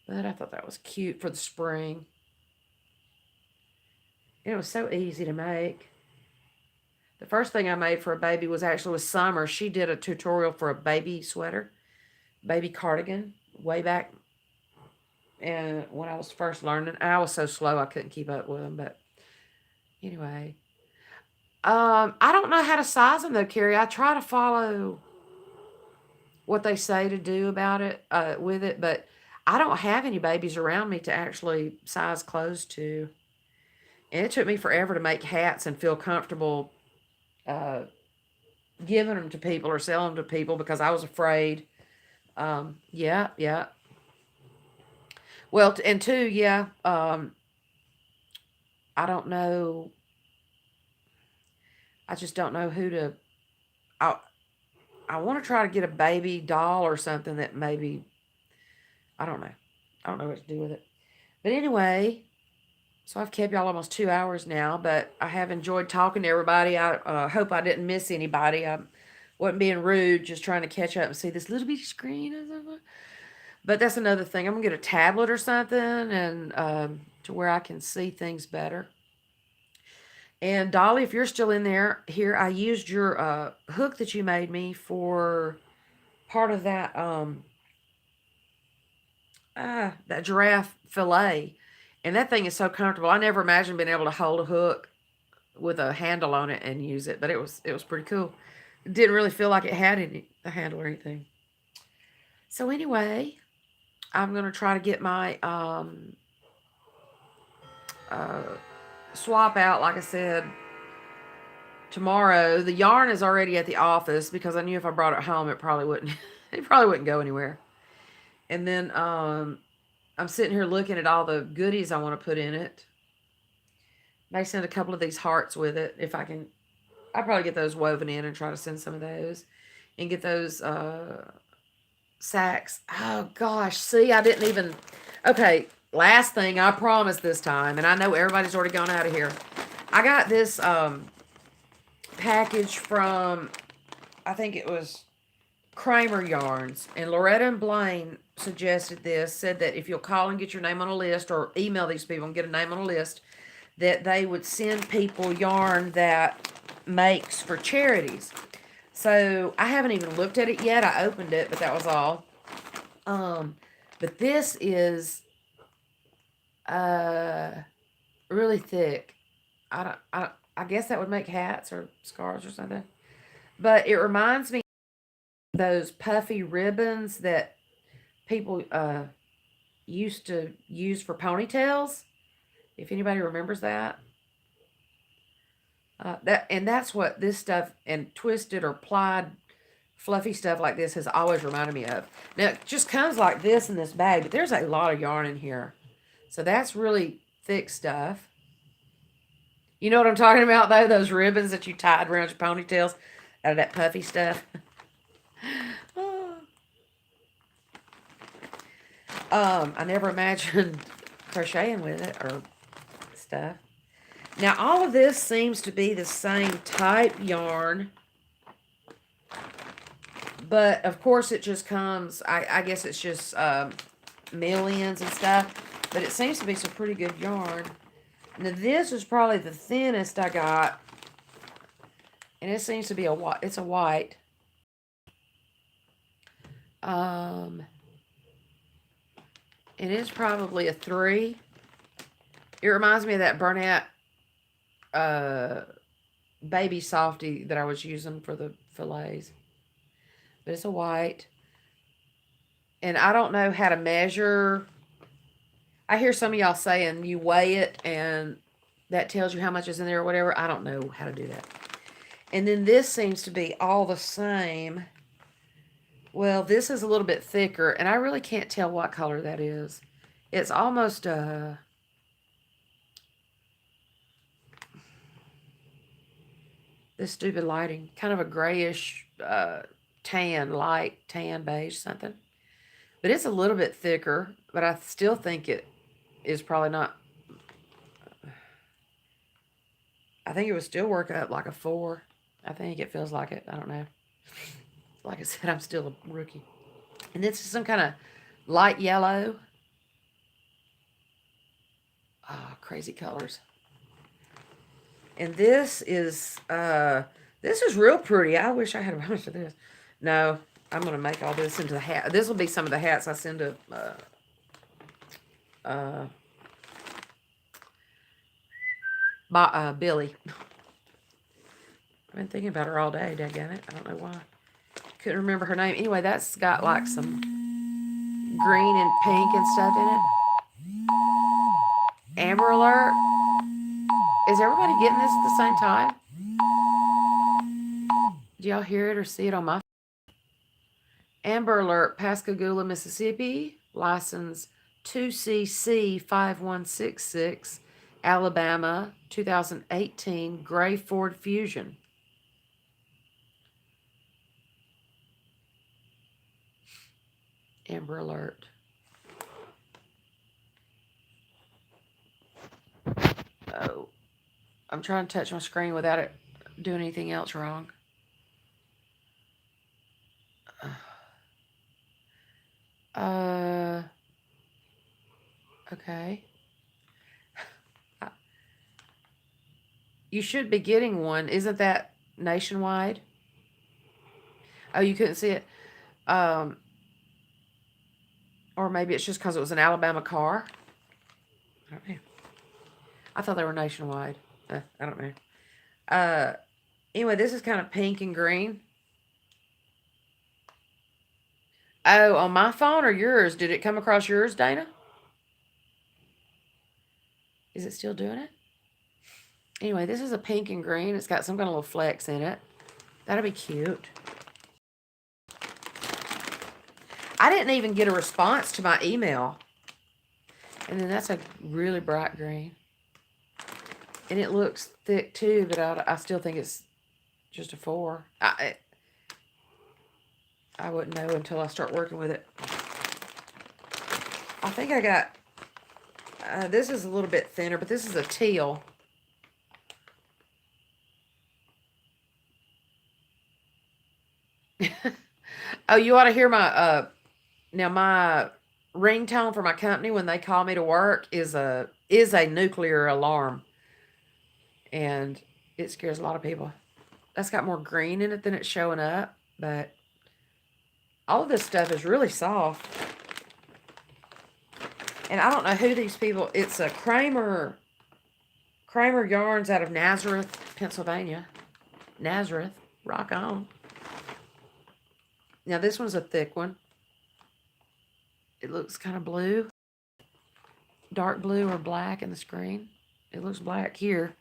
S1: But I thought that was cute for the spring. And it was so easy to make. The first thing I made for a baby was actually with Summer. She did a tutorial for a baby sweater, baby cardigan, way back. And when I was first learning, I was so slow I couldn't keep up with them. But anyway, I don't know how to size them though, Carrie. I try to follow what they say to do about it, with it, but I don't have any babies around me to actually size clothes to. And it took me forever to make hats and feel comfortable giving them to people or selling them to people, because I was afraid. Yeah. Well, and two, yeah, I don't know. I just don't know who to. I I want to try to get a baby doll or something that maybe, I don't know. I don't know what to do with it. But anyway, so I've kept y'all almost 2 hours now, but I have enjoyed talking to everybody. I hope I didn't miss anybody. I wasn't being rude, just trying to catch up and see this little bitty screen. But that's another thing. I'm going to get a tablet or something and to where I can see things better. And Dolly, if you're still in there, here, I used your hook that you made me for part of that giraffe fillet. And that thing is so comfortable. I never imagined being able to hold a hook with a handle on it and use it, but it was pretty cool. It didn't really feel like it had a handle or anything. So anyway, I'm gonna try to get my uh, swap out. Like I said, tomorrow. The yarn is already at the office because I knew if I brought it home, it probably wouldn't. It probably wouldn't go anywhere. And then I'm sitting here looking at all the goodies I want to put in it. May send a couple of these hearts with it if I can. I'll probably get those woven in and try to send some of those and get those sacks. Oh gosh, see, I didn't even. Okay, last thing, I promise this time, and I know everybody's already gone out of here. I got this package from, I think it was Kramer Yarns, and Loretta and Blaine suggested this, said that if you'll call and get your name on a list or email these people and get a name on a list, that they would send people yarn that makes for charities. So I haven't even looked at it yet. I opened it, but that was all. But this is really thick. I guess that would make hats or scarves or something. But it reminds me of those puffy ribbons that people used to use for ponytails. If anybody remembers that. That's what this stuff and twisted or plied fluffy stuff like this has always reminded me of. Now it just comes like this in this bag, but there's a lot of yarn in here. So that's really thick stuff. You know what I'm talking about though? Those ribbons that you tied around your ponytails out of that puffy stuff. I never imagined crocheting with it or stuff. Now all of this seems to be the same type yarn. But of course it just comes, I guess it's just millions and stuff. But it seems to be some pretty good yarn. Now this is probably the thinnest I got. And it seems to be it's a white. It is probably a 3. It reminds me of that Bernat baby softy that I was using for the fillets. But it's a white. And I don't know how to measure. I hear some of y'all saying you weigh it and that tells you how much is in there or whatever. I don't know how to do that. And then this seems to be all the same. Well, this is a little bit thicker, and I really can't tell what color that is. It's almost this stupid lighting, kind of a grayish tan, light tan beige something. But it's a little bit thicker, but I still think it is probably not. I think it would still work up like a 4. I think it feels like it. I don't know. Like I said, I'm still a rookie. And this is some kind of light yellow. Oh, crazy colors. And this is real pretty. I wish I had a bunch of this. No, I'm going to make all this into the hat. This will be some of the hats I send to Billy. I've been thinking about her all day, daggone it. I don't know why. Couldn't remember her name. Anyway, that's got like some green and pink and stuff in it. Amber Alert. Is everybody getting this at the same time? Do y'all hear it or see it on my phone? Amber Alert, Pascagoula, Mississippi. License 2CC5166. Alabama, 2018. Gray Ford Fusion. Amber Alert. Oh, I'm trying to touch my screen without it doing anything else wrong. Okay. You should be getting one. Isn't that nationwide? Oh, you couldn't see it? Um, or maybe it's just because it was an Alabama car. I don't know. I thought they were nationwide. I don't know. Uh, anyway, this is kind of pink and green. Oh, on my phone or yours? Did it come across yours, Dana? Is it still doing it? Anyway, this is a pink and green. It's got some kind of little flecks in it. That'll be cute. I didn't even get a response to my email. And then that's a really bright green. And it looks thick too, but I still think it's just a 4. I wouldn't know until I start working with it. I think I got, this is a little bit thinner, but this is a teal. Oh, you ought to hear my, now my ringtone for my company when they call me to work is a nuclear alarm. And it scares a lot of people. That's got more green in it than it's showing up, but all of this stuff is really soft. And I don't know who these people, it's a Kramer Yarns out of Nazareth, Pennsylvania. Nazareth, rock on. Now this one's a thick one. It looks kind of blue. Dark blue or black in the screen. It looks black here.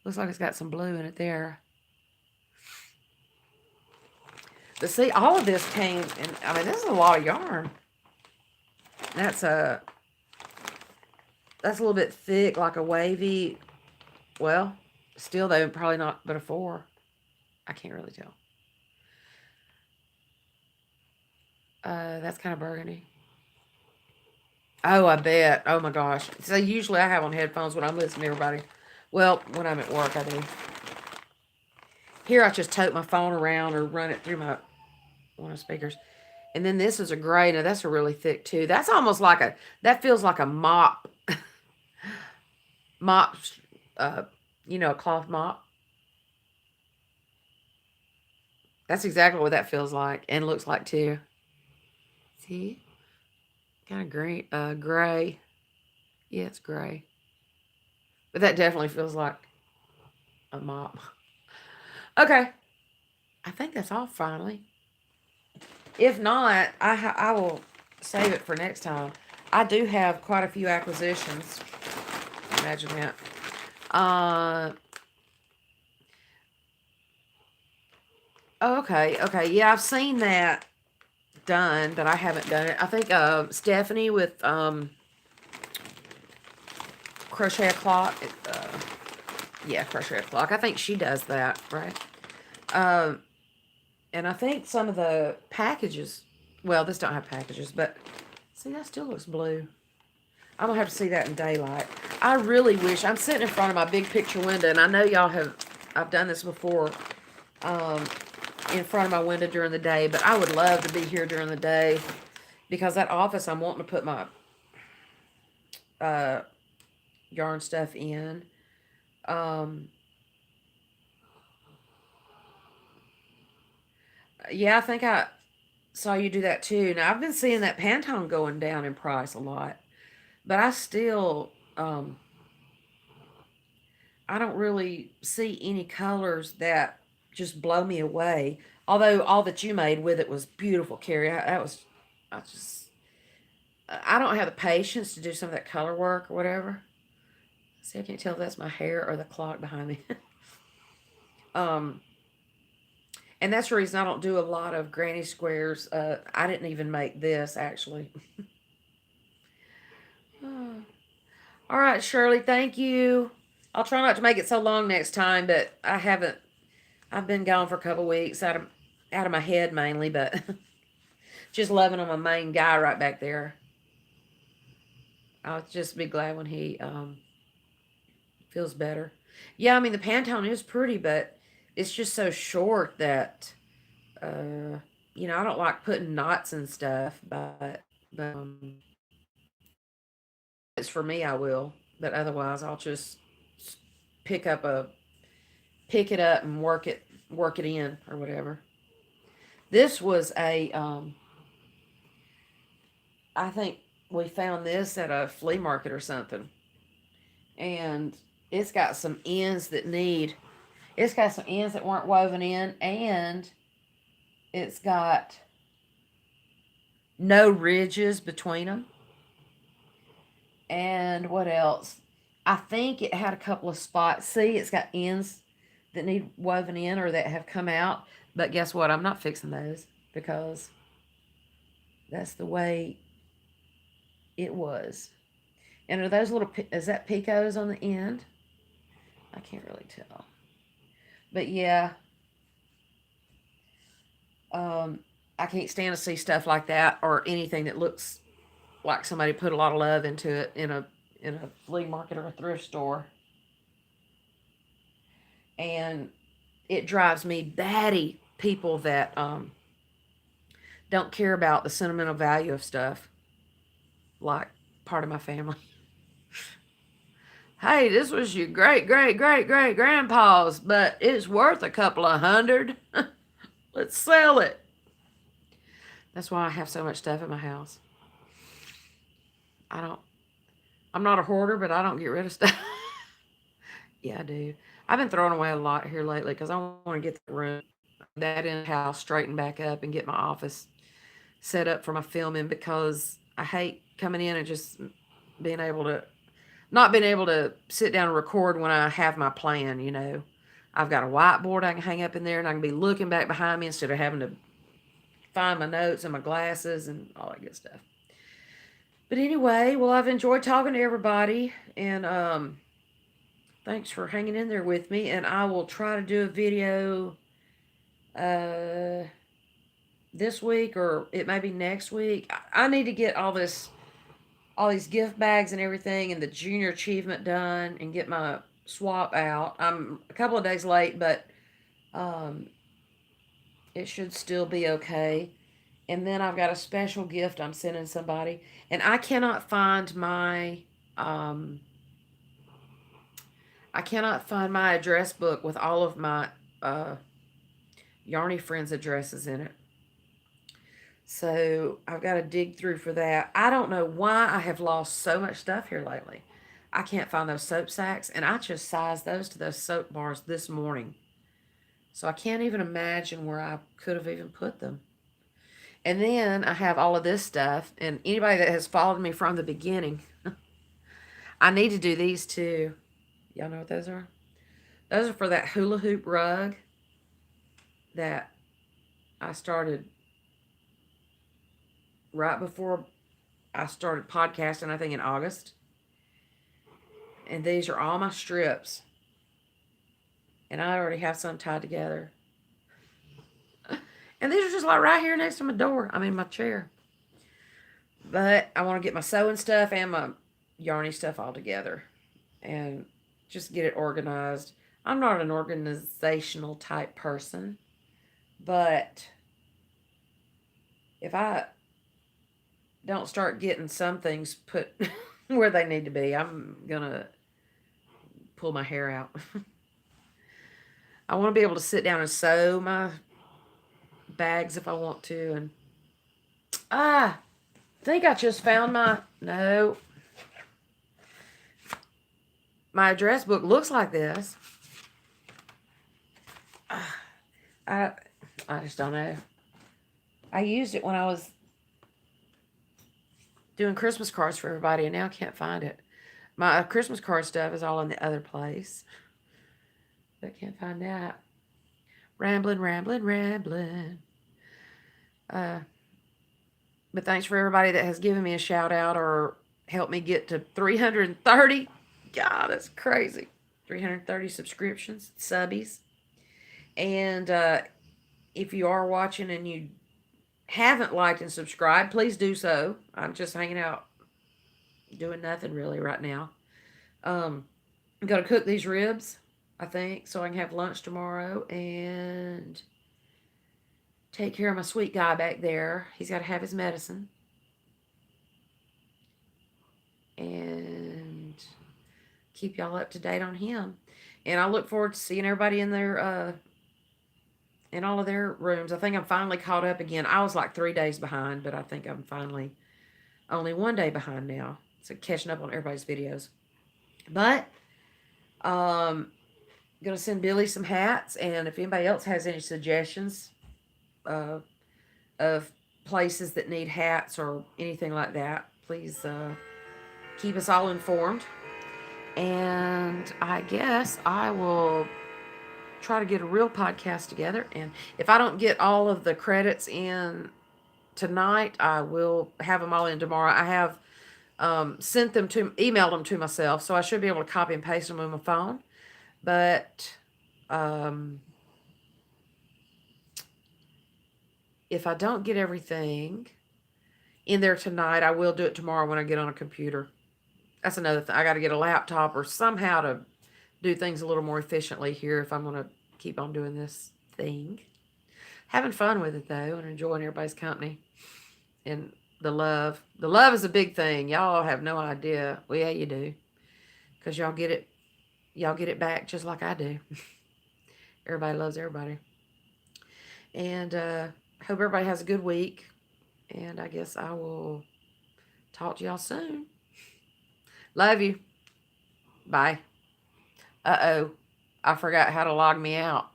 S1: Looks like it's got some blue in it there. But see, all of this came, and I mean, this is a lot of yarn. That's a little bit thick, like a wavy. Well, still though, probably not, but a 4. I can't really tell. That's kind of burgundy. Oh, I bet. Oh my gosh. So usually I have on headphones when I'm listening to everybody. Well, when I'm at work, I do. Here I just tote my phone around or run it through one of the speakers. And then this is a gray. Now that's a really thick too. That's almost like that feels like a mop. Mop, a cloth mop. That's exactly what that feels like and looks like too. See? Kind of green, gray. Yeah, it's gray. But that definitely feels like a mop. Okay. I think that's all finally. If not, I will save it for next time. I do have quite a few acquisitions. Imagine that. Okay. Yeah, I've seen that done, but I haven't done it. I think Stephanie with Crochet Clock. Yeah, Crochet Clock. I think she does that, right? And I think some of the packages, well, this don't have packages, but see, that still looks blue. I'm gonna have to see that in daylight. I really wish, I'm sitting in front of my big picture window, and I know y'all I've done this before, in front of my window during the day, but I would love to be here during the day, because that office I'm wanting to put my yarn stuff in. Yeah, I think I saw you do that too. Now, I've been seeing that Pantone going down in price a lot, but I still, I don't really see any colors that just blow me away. Although all that you made with it was beautiful, Carrie. I don't have the patience to do some of that color work or whatever. See, I can't tell if that's my hair or the clock behind me. And that's the reason I don't do a lot of granny squares. I didn't even make this, actually. All right, Shirley, thank you. I'll try not to make it so long next time, but I haven't. I've been gone for a couple weeks out of my head mainly, but just loving on my main guy right back there. I'll just be glad when he feels better. Yeah, I mean the Pantone is pretty, but it's just so short that I don't like putting knots and stuff. But But if it's for me, I will. But otherwise, I'll just pick up a pick it up and work it in or whatever. This was a I think we found this at a flea market or something, and it's got some ends that need. It's got some ends that weren't woven in, and it's got no ridges between them. And what else? I think it had a couple of spots. See, it's got ends that need woven in or that have come out. But guess what? I'm not fixing those because that's the way it was. And are those little, is that picos on the end? I can't really tell. But yeah, I can't stand to see stuff like that or anything that looks like somebody put a lot of love into it in a flea market or a thrift store. And it drives me batty people that don't care about the sentimental value of stuff, like part of my family. Hey, this was your great great great great grandpa's, but it's worth a couple of hundred. Let's sell it. That's why I have so much stuff in my house. I'm not a hoarder, but I don't get rid of stuff. Yeah, I do. I've been throwing away a lot here lately because I want to get the room, that in the house, straightened back up and get my office set up for my filming because I hate coming in and just being able to, not being able to sit down and record when I have my plan, you know. I've got a whiteboard I can hang up in there and I can be looking back behind me instead of having to find my notes and my glasses and all that good stuff. But anyway, well, I've enjoyed talking to everybody, and thanks for hanging in there with me. And I will try to do a video this week, or it may be next week. I need to get all these gift bags and everything, and the junior achievement done, and get my swap out. I'm a couple of days late, but it should still be okay. And then I've got a special gift I'm sending somebody. And I cannot find my address book with all of my Yarny friends' addresses in it. So I've got to dig through for that. I don't know why I have lost so much stuff here lately. I can't find those soap sacks, and I just sized those to those soap bars this morning. So I can't even imagine where I could have even put them. And then I have all of this stuff, and anybody that has followed me from the beginning, I need to do these too. Y'all know what those are? Those are for that hula hoop rug that I started right before I started podcasting, I think in August. And these are all my strips. And I already have some tied together. And these are just like right here next to my door. I mean, my chair. But I want to get my sewing stuff and my yarny stuff all together. And just get it organized. I'm not an organizational type person. But if I don't start getting some things put where they need to be, I'm going to pull my hair out. I want to be able to sit down and sew my bags if I want to. And I think I just found my address book looks like this. I just don't know. I used it when I was doing Christmas cards for everybody, and now I can't find it. My Christmas card stuff is all in the other place. But I can't find that. Rambling. But thanks for everybody that has given me a shout out or helped me get to 330. God, that's crazy. 330 subscriptions, subbies. And if you are watching and you haven't liked and subscribed, please do so. I'm just hanging out doing nothing really right now. I'm going to cook these ribs, I think, so I can have lunch tomorrow and take care of my sweet guy back there. He's got to have his medicine. and keep y'all up to date on him. And I look forward to seeing everybody in their in all of their rooms. I think I'm finally caught up again. I was like 3 days behind, but I think I'm finally only 1 day behind now. So catching up on everybody's videos. But gonna send Billy some hats, and if anybody else has any suggestions of places that need hats or anything like that, please keep us all informed. And I guess I will try to get a real podcast together. And if I don't get all of the credits in tonight, I will have them all in tomorrow. I have emailed them to myself, so I should be able to copy and paste them on my phone. But if I don't get everything in there tonight, I will do it tomorrow when I get on a computer. That's another thing. I got to get a laptop or somehow to do things a little more efficiently here if I'm going to keep on doing this thing. Having fun with it, though, and enjoying everybody's company. And the love. The love is a big thing. Y'all have no idea. Well, yeah, you do. Because y'all get it. Y'all get it back just like I do. Everybody loves everybody. And hope everybody has a good week. And I guess I will talk to y'all soon. Love you. Bye. Uh-oh. I forgot how to log me out.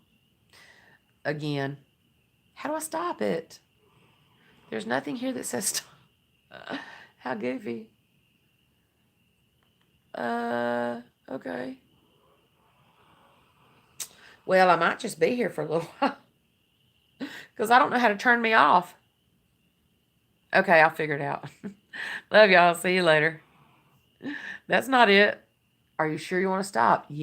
S1: Again. How do I stop it? There's nothing here that says stop. How goofy. Okay. Well, I might just be here for a little while. Because I don't know how to turn me off. Okay, I'll figure it out. Love y'all. See you later. That's not it. Are you sure you want to stop?